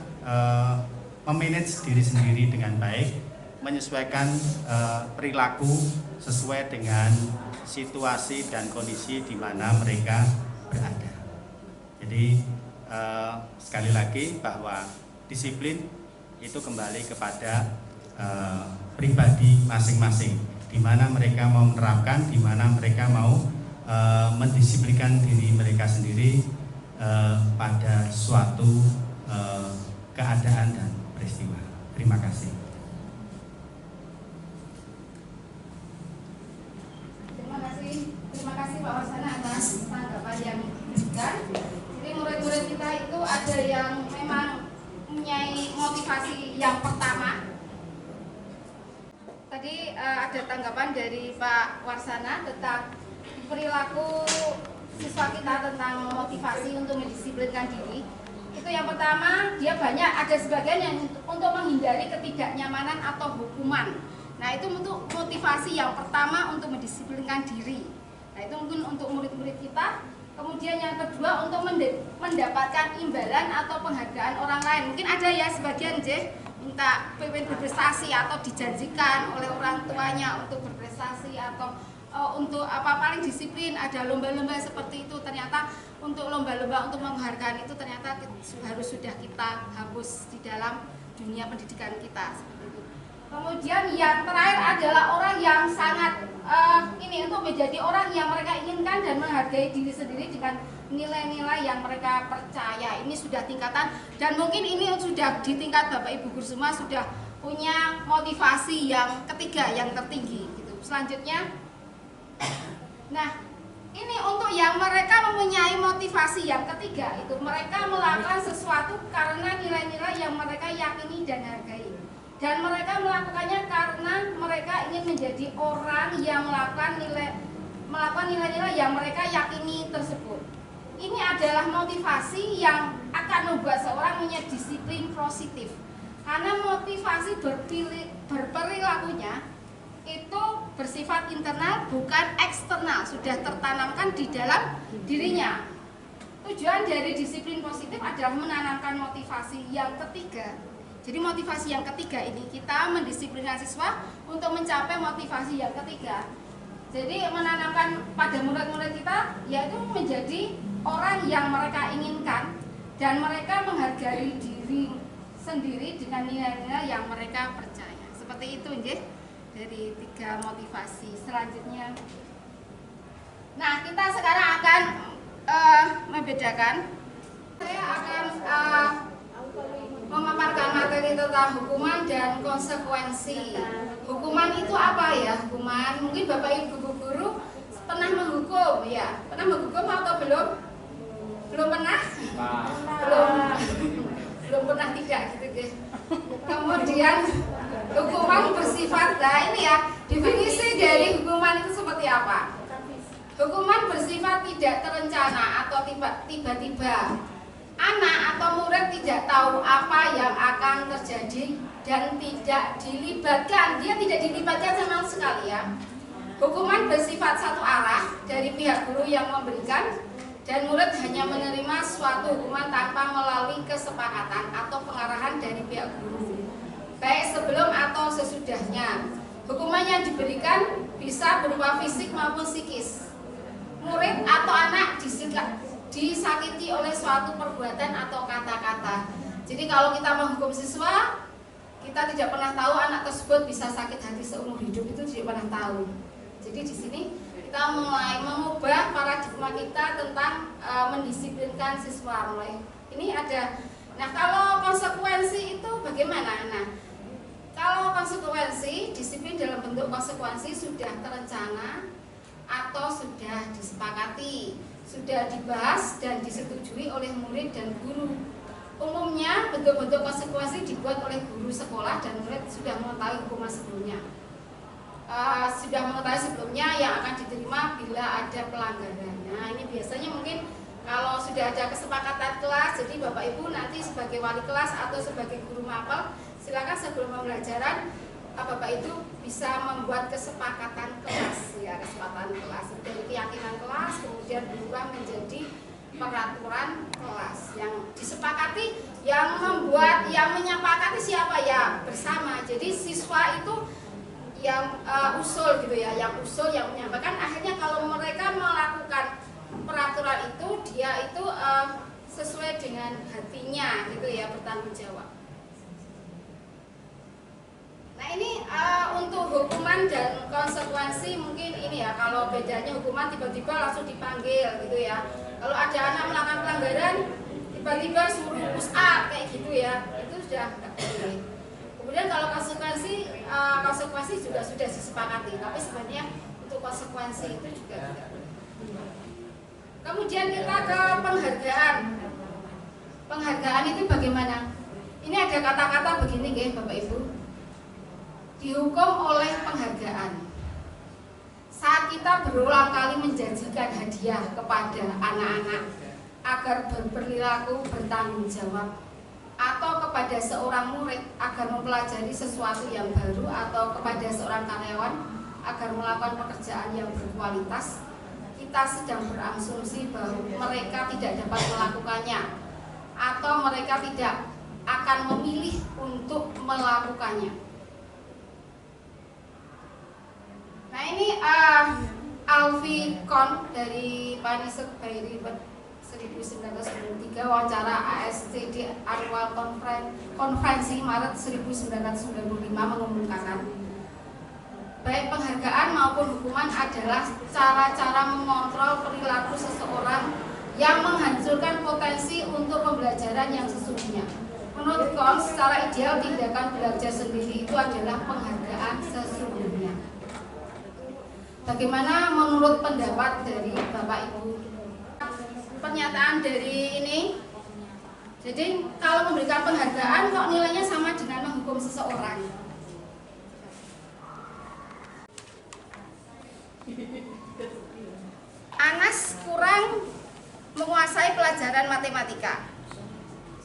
memanage diri sendiri dengan baik, menyesuaikan perilaku sesuai dengan situasi dan kondisi di mana mereka berada. Jadi sekali lagi bahwa disiplin itu kembali kepada pribadi masing-masing, di mana mereka mau menerapkan, di mana mereka mau mendisiplinkan diri mereka sendiri pada suatu keadaan dan peristiwa. Terima kasih. Terima kasih Pak Warsana atas tanggapan yang diberikan. Jadi murid-murid kita itu ada yang memang mempunyai motivasi yang pertama. Tadi ada tanggapan dari Pak Warsana tentang perilaku siswa kita tentang motivasi untuk mendisiplinkan diri. Itu yang pertama, dia banyak ada sebagian yang untuk menghindari ketidaknyamanan atau hukuman. Nah itu untuk motivasi yang pertama untuk mendisiplinkan diri. Nah itu mungkin untuk murid-murid kita. Kemudian yang kedua untuk mendapatkan imbalan atau penghargaan orang lain. Mungkin ada ya sebagian minta pengen berprestasi atau dijanjikan oleh orang tuanya untuk berprestasi atau untuk paling disiplin, ada lomba-lomba seperti itu. Ternyata untuk lomba-lomba untuk menghargai itu ternyata harus sudah kita hapus di dalam dunia pendidikan kita seperti itu. Kemudian yang terakhir adalah orang yang sangat ini untuk menjadi orang yang mereka inginkan dan menghargai diri sendiri dengan nilai-nilai yang mereka percaya. Ini sudah tingkatan dan mungkin ini sudah di tingkat Bapak Ibu guru semua sudah punya motivasi yang ketiga yang tertinggi gitu. Selanjutnya, nah ini untuk yang mereka mempunyai motivasi yang ketiga itu mereka melakukan sesuatu karena nilai-nilai yang mereka yakini dan hargai. Dan mereka melakukannya karena mereka ingin menjadi orang yang melakukan nilai-nilai yang mereka yakini tersebut. Ini adalah motivasi yang akan membuat seorang punya disiplin positif. Karena motivasi berperilakunya itu bersifat internal bukan eksternal, sudah tertanamkan di dalam dirinya. Tujuan dari disiplin positif adalah adalah menanamkan motivasi yang ketiga. Jadi motivasi yang ketiga ini kita mendisiplinkan siswa untuk mencapai motivasi yang ketiga. Jadi menanamkan pada murid-murid kita yaitu menjadi orang yang mereka inginkan dan mereka menghargai diri sendiri dengan nilai-nilai yang mereka percaya. Seperti itu nggih dari 3 motivasi. Selanjutnya, nah kita sekarang akan membedakan. Saya akan memaparkan materi tentang hukuman dan konsekuensi. Hukuman itu apa ya? Hukuman, mungkin Bapak Ibu guru pernah menghukum ya? Pernah menghukum atau belum? Belum pernah? Belum pernah tidak gitu deh. Kemudian hukuman bersifat, nah ini ya definisi dari hukuman itu seperti apa? Hukuman bersifat tidak terencana atau tiba-tiba. Anak atau murid tidak tahu apa yang akan terjadi dan tidak dilibatkan. Dia tidak dilibatkan sama sekali ya. Hukuman bersifat satu arah dari pihak guru yang memberikan dan murid hanya menerima suatu hukuman tanpa melalui kesepakatan atau pengarahan dari pihak guru, baik sebelum atau sesudahnya. Hukuman yang diberikan bisa berupa fisik maupun psikis. Murid atau anak disakiti oleh suatu perbuatan atau kata-kata. Jadi kalau kita menghukum siswa, kita tidak pernah tahu anak tersebut bisa sakit hati seumur hidup, itu tidak pernah tahu. Jadi di sini kita mulai mengubah paradigma kita tentang mendisiplinkan siswa mulai. Ini ada. Nah, kalau konsekuensi itu bagaimana? Nah, kalau konsekuensi, disiplin dalam bentuk konsekuensi sudah terencana atau sudah disepakati, sudah dibahas dan disetujui oleh murid dan guru. Umumnya bentuk-bentuk konsekuensi dibuat oleh guru sekolah dan murid sudah mengetahui hukuman sebelumnya. Sudah mengetahui sebelumnya yang akan diterima bila ada pelanggaran. Nah, ini biasanya mungkin kalau sudah ada kesepakatan kelas, jadi Bapak Ibu nanti sebagai wali kelas atau sebagai guru mapel, silakan sebelum pembelajaran Bapak itu bisa membuat kesepakatan kelas ya, kesepakatan kelas dari keyakinan kelas kemudian berubah menjadi peraturan kelas yang disepakati, yang membuat, yang menyepakati siapa ya bersama. Jadi siswa itu yang usul gitu ya, yang usul, yang menyampaikan. Akhirnya kalau mereka melakukan peraturan itu, dia itu sesuai dengan hatinya gitu ya, bertanggung jawab. Nah ini untuk hukuman dan konsekuensi mungkin ini ya, kalau bedanya hukuman tiba-tiba langsung dipanggil gitu ya. Kalau ada anak melakukan pelanggaran tiba-tiba suruh push up kayak gitu ya, itu sudah nggak boleh. Kemudian kalau konsekuensi juga sudah disepakati, tapi sebenarnya untuk konsekuensi itu juga tidak boleh. Kemudian kita ke penghargaan. Penghargaan itu bagaimana? Ini ada kata-kata begini guys Bapak Ibu. Dihukum oleh penghargaan. Saat kita berulang kali menjanjikan hadiah kepada anak-anak agar berperilaku bertanggung jawab, atau kepada seorang murid agar mempelajari sesuatu yang baru, atau kepada seorang karyawan agar melakukan pekerjaan yang berkualitas, kita sedang berasumsi bahwa mereka tidak dapat melakukannya atau mereka tidak akan memilih untuk melakukannya. Nah ini Alfie Kohn dari Panisuk Bairi 1993, wawancara ASCD Annual Konferensi Maret 1995 mengumumkan baik penghargaan maupun hukuman adalah cara-cara mengontrol perilaku seseorang yang menghancurkan potensi untuk pembelajaran yang sesungguhnya. Menurut Kohn, secara ideal tindakan belajar sendiri itu adalah penghargaan sesungguhnya. Bagaimana menurut pendapat dari Bapak Ibu? Pernyataan dari ini, jadi kalau memberikan penghargaan kok nilainya sama dengan menghukum seseorang? Anas kurang menguasai pelajaran matematika,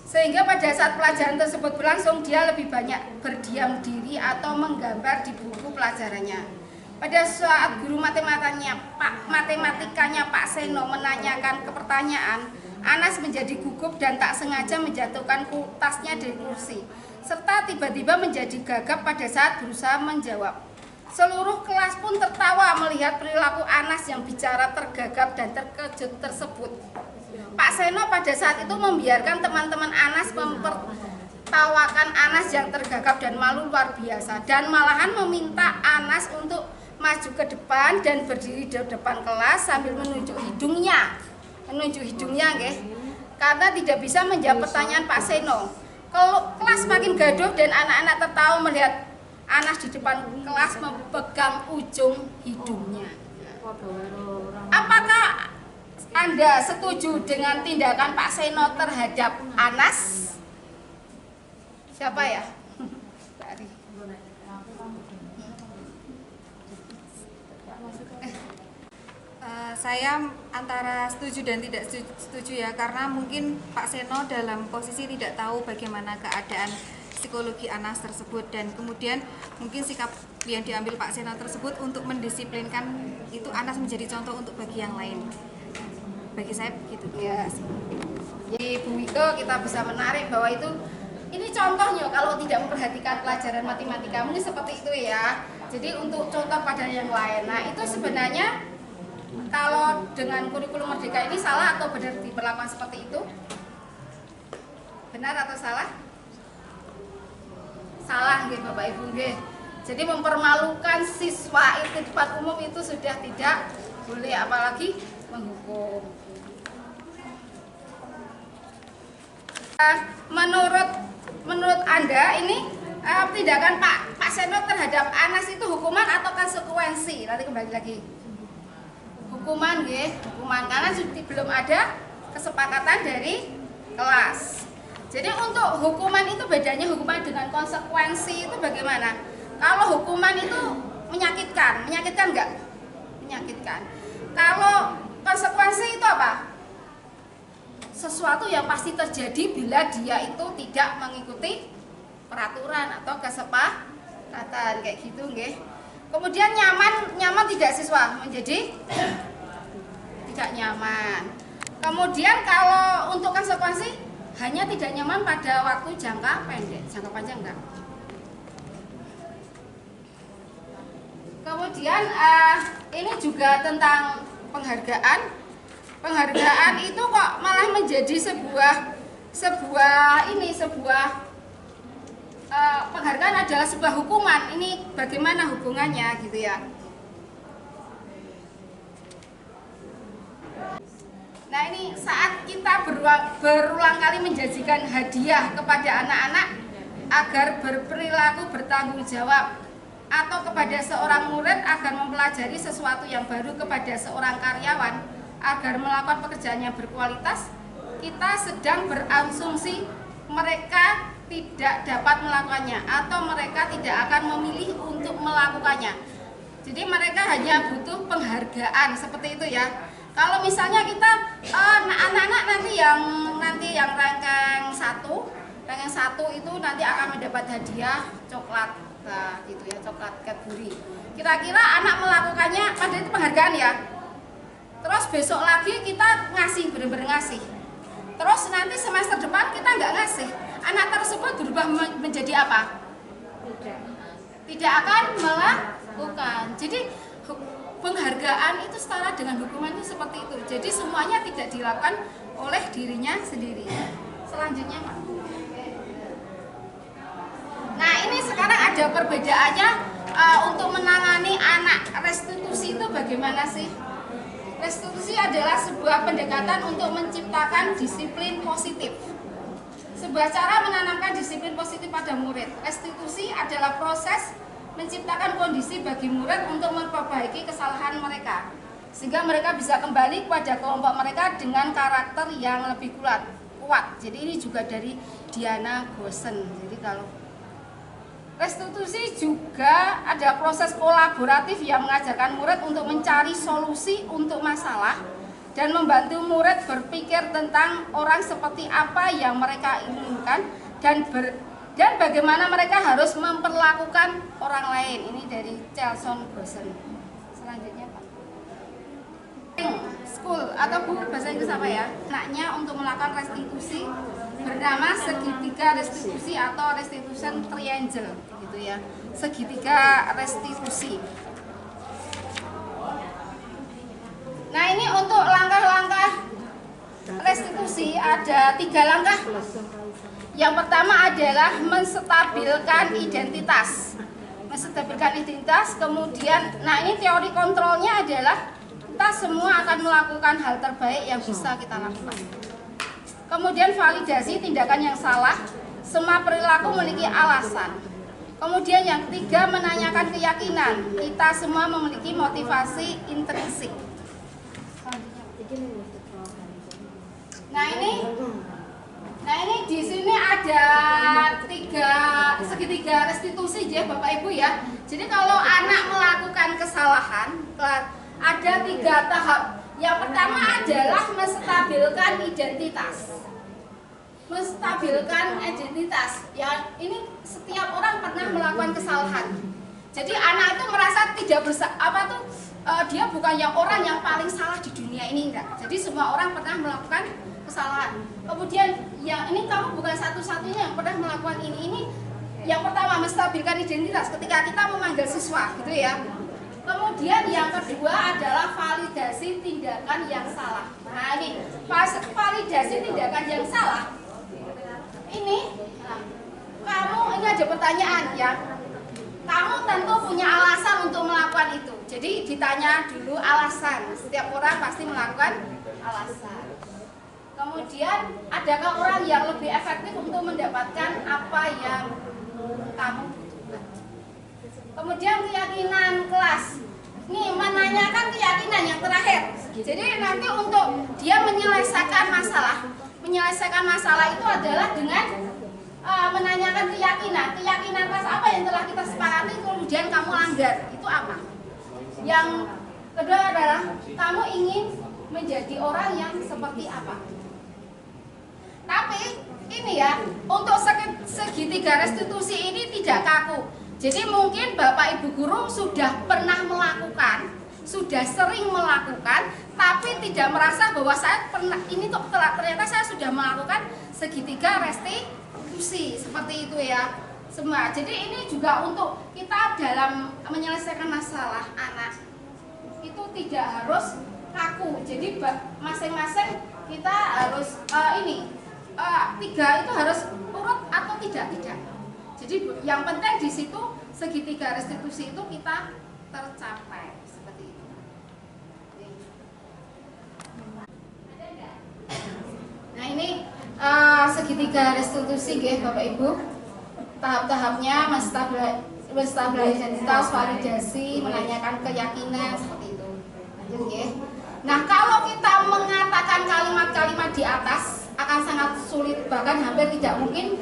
sehingga pada saat pelajaran tersebut berlangsung dia lebih banyak berdiam diri atau menggambar di buku pelajarannya. Pada saat guru matematikanya Pak Seno menanyakan pertanyaan, Anas menjadi gugup dan tak sengaja menjatuhkan tasnya dari kursi, serta tiba-tiba menjadi gagap pada saat berusaha menjawab. Seluruh kelas pun tertawa melihat perilaku Anas yang bicara tergagap dan terkejut tersebut. Pak Seno pada saat itu membiarkan teman-teman Anas mempertawakan Anas yang tergagap dan malu luar biasa, dan malahan meminta Anas untuk maju ke depan dan berdiri di depan kelas sambil menunjuk hidungnya, nggih. Karena tidak bisa menjawab pertanyaan Pak Seno. Kalau kelas makin gaduh dan anak-anak tertawa melihat Anas di depan kelas memegang ujung hidungnya. Apakah Anda setuju dengan tindakan Pak Seno terhadap Anas? Siapa ya? Saya antara setuju dan tidak setuju ya, karena mungkin Pak Seno dalam posisi tidak tahu bagaimana keadaan psikologi Anas tersebut, dan kemudian mungkin sikap yang diambil Pak Seno tersebut untuk mendisiplinkan itu Anas menjadi contoh untuk bagi yang lain. Bagi saya begitu. Ya. Jadi Bu Wiko kita bisa menarik bahwa ini contohnya kalau tidak memperhatikan pelajaran matematika mungkin seperti itu ya. Jadi untuk contoh pada yang lain. Nah, itu sebenarnya kalau dengan kurikulum merdeka ini salah atau benar diberlakukan seperti itu? Benar atau salah? Salah nggih Bapak Ibu nggih. Jadi mempermalukan siswa itu di tempat umum itu sudah tidak boleh, apalagi menghukum. Menurut Anda ini tindakan Pak Seno terhadap Anas itu hukuman atau konsekuensi? Nanti kembali lagi. Hukuman nggih, hukuman karena belum ada kesepakatan dari kelas. Jadi untuk hukuman itu bedanya hukuman dengan konsekuensi itu bagaimana? Kalau hukuman itu menyakitkan nggak? Menyakitkan. Kalau konsekuensi itu apa? Sesuatu yang pasti terjadi bila dia itu tidak mengikuti peraturan atau kesepakatan kayak gitu nggih. Kemudian nyaman tidak siswa menjadi tidak nyaman. Kemudian kalau untuk konsekuensi hanya tidak nyaman pada waktu jangka pendek, jangka panjang enggak. Kemudian ini juga tentang penghargaan. Penghargaan itu kok malah menjadi sebuah penghargaan adalah sebuah hukuman. Ini bagaimana hubungannya gitu ya. Nah, ini saat kita berulang kali menjanjikan hadiah kepada anak-anak agar berperilaku bertanggung jawab, atau kepada seorang murid agar mempelajari sesuatu yang baru, kepada seorang karyawan agar melakukan pekerjaan yang berkualitas, kita sedang berasumsi mereka tidak dapat melakukannya atau mereka tidak akan memilih untuk melakukannya. Jadi mereka hanya butuh penghargaan seperti itu ya. Kalau misalnya kita anak-anak nanti yang ranking 1 itu nanti akan mendapat hadiah coklat, nah, gitu ya, coklat Cadbury. Kira-kira anak melakukannya, pada itu penghargaan ya. Terus besok lagi kita ngasih, benar-benar ngasih. Terus nanti semester depan kita nggak ngasih. Anak tersebut berubah menjadi apa? Tidak akan melakukan. Jadi penghargaan itu setara dengan hukuman itu seperti itu. Jadi semuanya tidak dilakukan oleh dirinya sendiri. Selanjutnya Pak. Nah, ini sekarang ada perbedaannya untuk menangani anak. Restitusi itu bagaimana sih? Restitusi adalah sebuah pendekatan untuk menciptakan disiplin positif. Sebuah cara menanamkan disiplin positif pada murid. Restitusi adalah proses menciptakan kondisi bagi murid untuk memperbaiki kesalahan mereka, sehingga mereka bisa kembali kepada kelompok mereka dengan karakter yang lebih kuat. Jadi ini juga dari Diana Gosen. Jadi kalau restitusi juga ada proses kolaboratif yang mengajarkan murid untuk mencari solusi untuk masalah dan membantu murid berpikir tentang orang seperti apa yang mereka inginkan dan bagaimana mereka harus memperlakukan orang lain. Ini dari Charles Gosen. Selanjutnya Pak. school atau Bu bahasa Inggris apa ya? Anaknya untuk melakukan restitusi bernama segitiga restitusi atau restitution triangle gitu ya. Segitiga restitusi. Nah, ini untuk langkah-langkah restitusi ada 3 langkah. Yang pertama adalah menstabilkan identitas. Menstabilkan identitas, kemudian, nah ini teori kontrolnya adalah kita semua akan melakukan hal terbaik yang bisa kita lakukan. Kemudian validasi tindakan yang salah, semua perilaku memiliki alasan. Kemudian yang ketiga menanyakan keyakinan, kita semua memiliki motivasi intrinsik. Nah ini di sini ada segitiga restitusi ya Bapak Ibu ya. Jadi kalau anak melakukan kesalahan ada 3 tahap. Yang pertama adalah menstabilkan identitas. Menstabilkan identitas. Ya ini setiap orang pernah melakukan kesalahan. Jadi anak itu merasa tidak dia bukan orang yang paling salah di dunia ini enggak. Jadi semua orang pernah melakukan kesalahan. Kemudian yang ini kamu bukan satu-satunya yang pernah melakukan ini. Yang pertama menstabilkan identitas ketika kita memanggil siswa gitu ya. Kemudian yang kedua adalah validasi tindakan yang salah. Nah ini validasi tindakan yang salah. Ini ini ada pertanyaan ya. Kamu tentu punya alasan untuk melakukan itu. Jadi ditanya dulu alasan. Setiap orang pasti melakukan alasan. Kemudian adakah orang yang lebih efektif untuk mendapatkan apa yang kamu butuhkan? Kemudian keyakinan kelas. Nih menanyakan keyakinan yang terakhir. Jadi nanti untuk dia menyelesaikan masalah itu adalah dengan menanyakan keyakinan kelas apa yang telah kita sepakati kemudian kamu langgar, itu apa? Yang kedua adalah kamu ingin menjadi orang yang seperti apa? Tapi ini ya, untuk segitiga restitusi ini tidak kaku. Jadi mungkin Bapak Ibu guru sudah pernah melakukan, sudah sering melakukan, tapi tidak merasa bahwa saya pernah ternyata saya sudah melakukan segitiga restitusi seperti itu ya. Semua. Jadi ini juga untuk kita dalam menyelesaikan masalah anak itu tidak harus kaku. Jadi masing-masing kita harus 3 itu harus urut atau tidak. Jadi yang penting di situ segitiga restitusi itu kita tercapai seperti itu. Nah ini segitiga restitusi ya Bapak Ibu. Tahap-tahapnya menstabilkan identitas, validasi, menanyakan keyakinan seperti itu. Lanjut ya. Nah kalau kita mengatakan kalimat-kalimat di atas akan sangat sulit, bahkan hampir tidak mungkin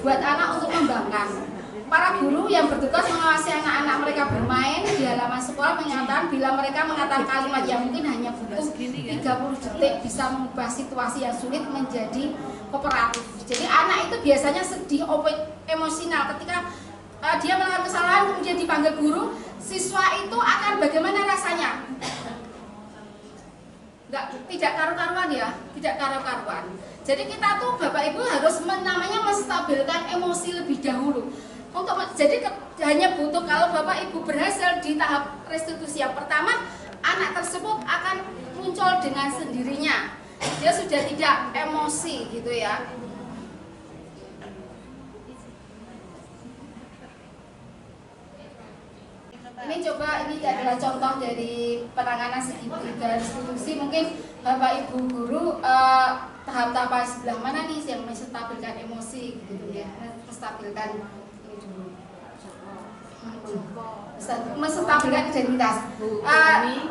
buat anak untuk membangkang. Para guru yang bertugas mengawasi anak-anak mereka bermain di halaman sekolah menyatakan bila mereka mengatakan kalimat yang mungkin hanya butuh 30 detik bisa mengubah situasi yang sulit menjadi kooperatif. Jadi anak itu biasanya sedih, emosional ketika dia melakukan kesalahan kemudian dipanggil guru, siswa itu akan bagaimana rasanya? Tidak karu-karuan ya, tidak karu-karuan. Jadi kita tuh Bapak Ibu harus menstabilkan emosi lebih dahulu. Jadi hanya butuh kalau Bapak Ibu berhasil di tahap restitusi yang pertama, anak tersebut akan muncul dengan sendirinya. Dia sudah tidak emosi gitu ya. Ini adalah contoh dari penanganan segitiga restitusi. Mungkin Bapak Ibu guru tahap-tahap sebelah mana nih yang menstabilkan emosi gitu ya, menstabilkan ini dulu, menstabilkan identitas.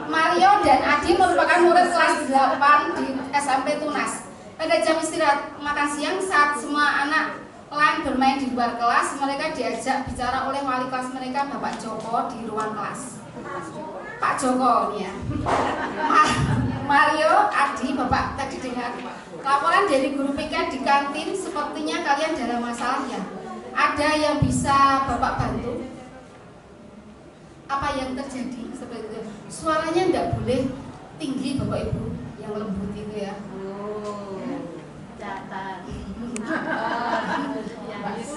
Mario dan Adi merupakan murid kelas 8 di SMP Tunas. Pada jam istirahat makan siang saat semua anak lain bermain di luar kelas, mereka diajak bicara oleh wali kelas mereka, Bapak Joko, di ruang kelas. Pak Joko nih ya. Mario, Adi, Bapak tadi dengar laporan dari guru PK di kantin, sepertinya kalian dalam masalah ya. Ada yang bisa Bapak bantu? Apa yang terjadi? Seperti itu. Suaranya tidak boleh tinggi Bapak Ibu, yang lembut itu ya. Catat.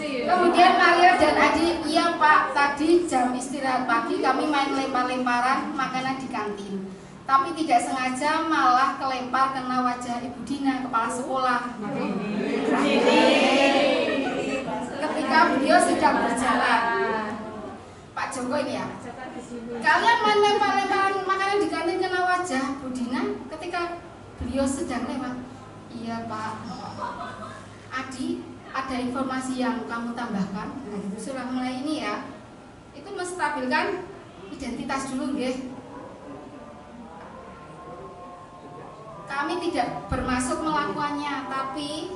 Kemudian Mario dan Adi, iya Pak, tadi jam istirahat pagi kami main lempar-lemparan makanan di kantin. Tapi tidak sengaja malah kelempar kena wajah Ibu Dina, kepala sekolah. Ketika beliau sedang berjalan. Pak Joko ini ya. Kalian main lempar-lemparan makanan di kantin kena wajah Bu Dina ketika beliau sedang lewat. Iya Pak. Adi, ada informasi yang kamu tambahkan? Nah, itu sudah mulai ini ya. Itu menstabilkan identitas dulu nggih. Kami tidak bermaksud melakukannya, tapi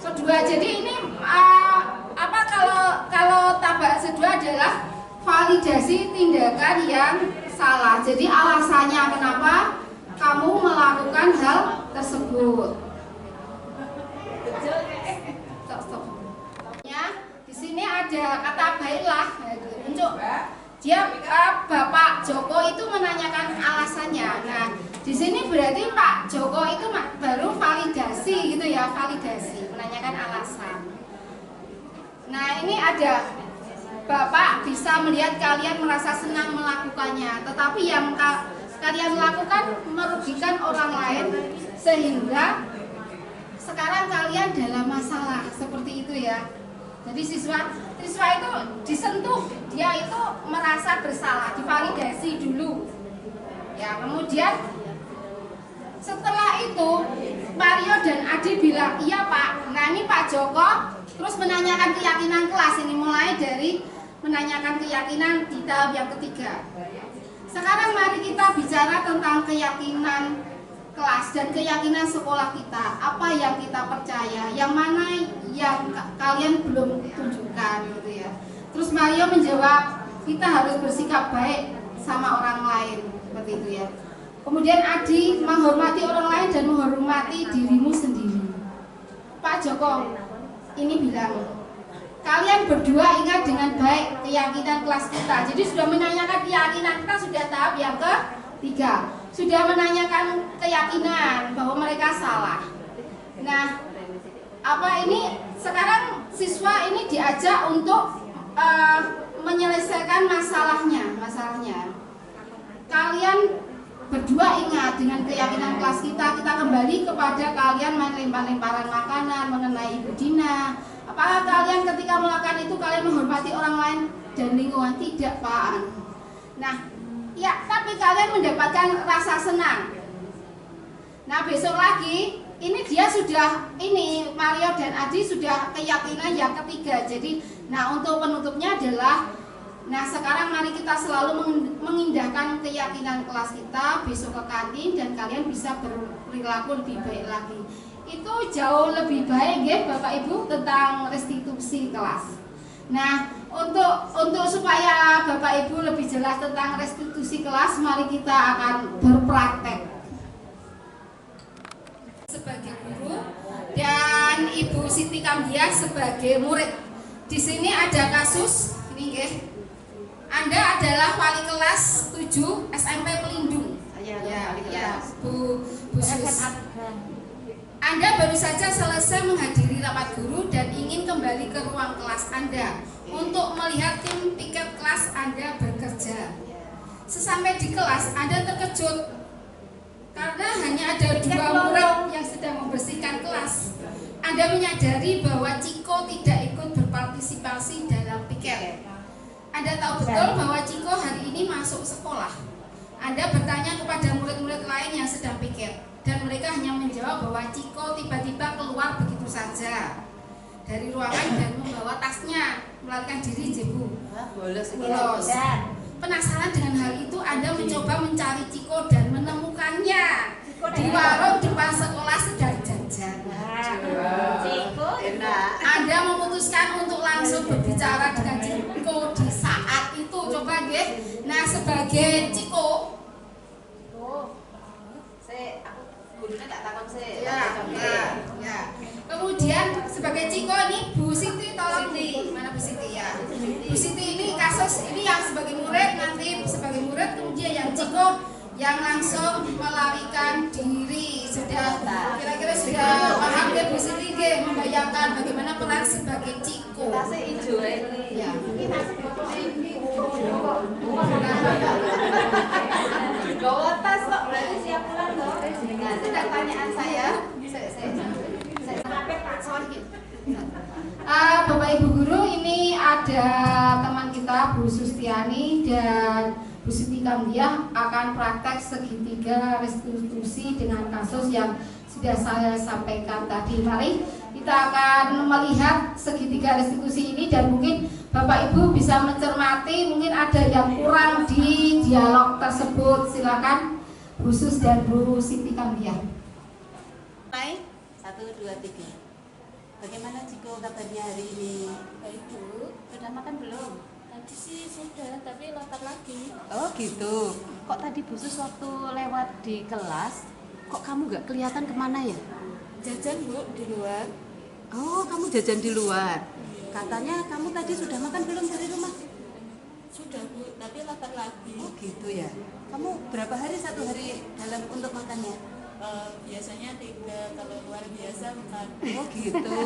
kedua, jadi ini apa kalau tabak kedua adalah validasi tindakan yang salah. Jadi alasannya kenapa kamu melakukan hal tersebut. Di sini ada kata baiklah, untuk dia Bapak Joko itu menanyakan alasannya. Nah, di sini berarti Pak Joko itu baru validasi gitu ya, validasi, menanyakan alasan. Nah, ini ada Bapak bisa melihat kalian merasa senang melakukannya, tetapi yang kalian lakukan merugikan orang lain sehingga sekarang kalian dalam masalah, seperti itu ya. Jadi siswa itu disentuh, dia itu merasa bersalah, divalidasi dulu. Ya, kemudian setelah itu Mario dan Adi bilang, "Iya, Pak." Nah, ini Pak Joko terus menanyakan keyakinan kelas, ini mulai dari menanyakan keyakinan di tahap yang ketiga. Sekarang mari kita bicara tentang keyakinan kelas dan keyakinan sekolah kita. Apa yang kita percaya, yang mana yang kalian belum tunjukkan gitu ya. Terus Mario menjawab, kita harus bersikap baik sama orang lain, seperti itu ya. Kemudian Adi, menghormati orang lain dan menghormati dirimu sendiri. Pak Joko ini bilang, kalian berdua ingat dengan baik keyakinan kelas kita. Jadi sudah menanyakan keyakinan kita, sudah tahap yang ketiga. Sudah menanyakan keyakinan bahwa mereka salah. Nah, apa ini sekarang siswa ini diajak untuk menyelesaikan masalahnya. Kalian berdua ingat dengan keyakinan kelas kita kembali kepada kalian main lempar-lemparan makanan mengenai Ibu Dina. Apakah kalian ketika melakukan itu kalian menghormati orang lain dan lingkungan? Tidak, Pak. Nah, ya, tapi kalian mendapatkan rasa senang. Nah, besok lagi ini dia sudah, ini Mario dan Adi sudah keyakinan yang ketiga. Jadi, nah untuk penutupnya adalah, nah sekarang mari kita selalu mengindahkan keyakinan kelas kita besok ke kantin dan kalian bisa berperilaku lebih baik lagi. Itu jauh lebih baik ya Bapak Ibu tentang restitusi kelas. Nah, untuk supaya Bapak Ibu lebih jelas tentang restitusi kelas, mari kita akan berpraktek sebagai guru dan Ibu Siti Kambia sebagai murid. Di sini ada kasus ini, nggih. Anda adalah wali kelas 7 SMP Pelindung. Ya, Bu Sus. Anda baru saja selesai menghadiri rapat guru dan ingin kembali ke ruang kelas Anda untuk melihat tim piket kelas Anda bekerja. Sesampai di kelas, Anda terkejut karena hanya ada 2 murid yang sedang membersihkan kelas. Anda menyadari bahwa Ciko tidak ikut berpartisipasi dalam piket. Anda tahu betul bahwa Ciko hari ini masuk sekolah. Anda bertanya kepada murid-murid lain yang sedang piket, dan mereka hanya menjawab bahwa Ciko tiba-tiba keluar begitu saja dari ruangan dan membawa tasnya, melarikan diri, Jebu. Bolos. Penasaran dengan hal itu, Anda mencoba mencari Ciko dan menemukannya di warung depan sekolah sedang jajan. Anda memutuskan untuk langsung berbicara dengan Ciko di saat itu. Coba nggih. Nah, sebagai Ciko, kemudian sebagai Ciko ini Bu Siti tolong di mana contoh yang langsung melarikan diri. Sudah kira-kira sudah paham ya Bu Siti membayangkan bagaimana peran sebagai Ciko. Tasnya hijau ya. Bawa tas kok, berarti siap pulang dong. Nah, tidak pertanyaan saya. Bapak Ibu Guru, ini ada teman kita Bu Sustiani dan Bu Siti Kamdiah akan praktek segitiga restitusi dengan kasus yang sudah saya sampaikan tadi. Mari kita akan melihat segitiga restitusi ini dan mungkin Bapak Ibu bisa mencermati mungkin ada yang kurang di dialog tersebut. Silakan Bu Sus dan Bu Siti Kamdiah. Baik, 1, 2, 3. Bagaimana Ciko kabarnya hari ini? Baik Bu, Sudah makan belum? tadi sih sudah, tapi lapar lagi. Oh gitu. Kok tadi Bu Sus waktu lewat di kelas, kok kamu gak kelihatan kemana ya? Jajan Bu, di luar. Oh, kamu jajan di luar. Katanya kamu tadi sudah makan belum dari rumah? Sudah Bu, tapi lapar lagi. Oh gitu ya. Kamu berapa hari satu hari dalam untuk makannya? Biasanya 3, kalau luar biasa 4. Oh gitu.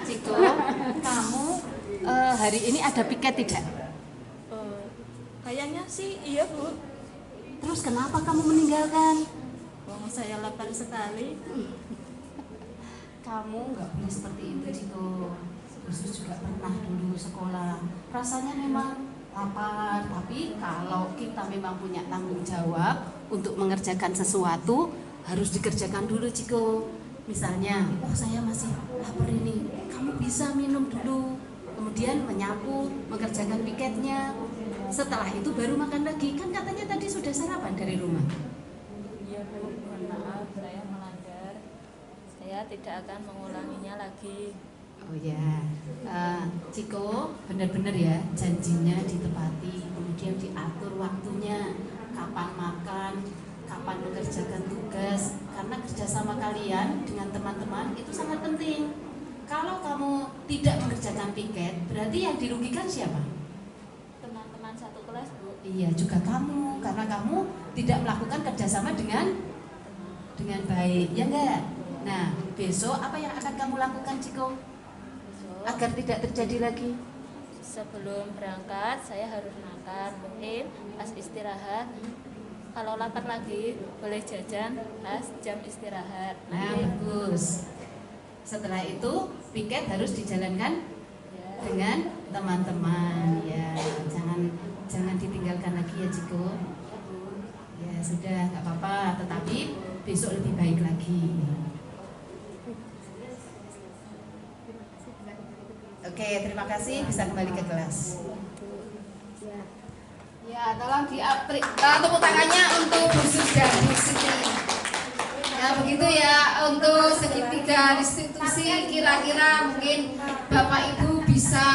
Ciko, kamu hari ini ada piket tidak? Kayaknya sih iya Bu. Terus kenapa kamu meninggalkan? Saya lapar sekali. Kamu nggak boleh seperti itu, Ciko. Khusus juga pernah dulu sekolah. Rasanya memang lapar, tapi kalau kita memang punya tanggung jawab untuk mengerjakan sesuatu, harus dikerjakan dulu, Ciko. Misalnya, oh saya masih lapar ini, kamu bisa minum dulu, kemudian menyapu, mengerjakan piketnya. Setelah itu baru makan lagi. Kan katanya tadi sudah sarapan dari rumah. Iya Bu, mohon maaf saya melanggar. Saya tidak akan mengulanginya lagi. Oh ya, Ciko, benar-benar ya janjinya ditepati, kemudian diatur waktunya, kapan makan, kapan mengerjakan tugas, karena kerjasama kalian dengan teman-teman itu sangat penting. Kalau kamu tidak mengerjakan piket, berarti yang dirugikan siapa? Teman-teman satu kelas Bu. Iya, juga kamu, karena kamu tidak melakukan kerjasama dengan baik, ya enggak? Nah, besok apa yang akan kamu lakukan, Ciko? Agar tidak terjadi lagi. Sebelum berangkat saya harus makan, mungkin pas istirahat. Kalau lapar lagi boleh jajan pas jam istirahat. Nah, bagus. Setelah itu piket harus dijalankan dengan teman-teman. Ya, jangan ditinggalkan lagi ya, Ciko. Ya sudah, nggak apa-apa. Tetapi besok lebih baik lagi. Oke, terima kasih. Bisa kembali ke kelas. Ya, tolong tepuk tangannya untuk Bu Sus dan Bu Siti. Ya, begitu ya untuk segitiga restitusi. Kira-kira mungkin Bapak Ibu bisa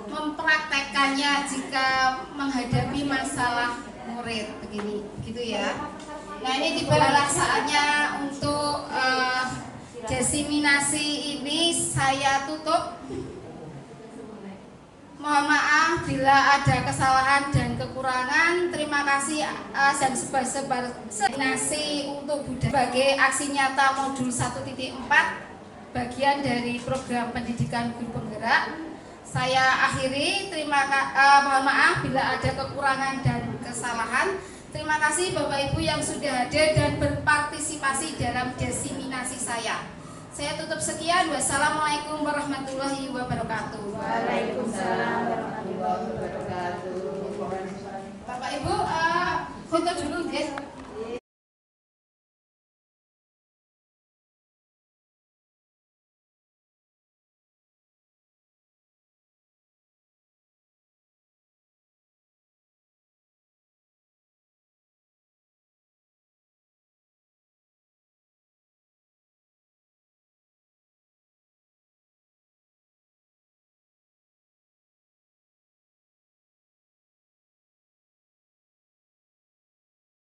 mempraktekkannya jika menghadapi masalah murid begini, begitu ya. Nah, ini tibalah saatnya untuk desiminasi ini saya tutup. Mohon maaf bila ada kesalahan dan kekurangan. Terima kasih dan sebar-sebarnasi untuk budaya sebagai aksi nyata modul 1.4 bagian dari program pendidikan guru penggerak. Saya akhiri. Mohon maaf bila ada kekurangan dan kesalahan. Terima kasih Bapak Ibu yang sudah hadir dan berpartisipasi dalam desiminasi saya. Saya tutup sekian. Wassalamualaikum warahmatullahi wabarakatuh. Waalaikumsalam.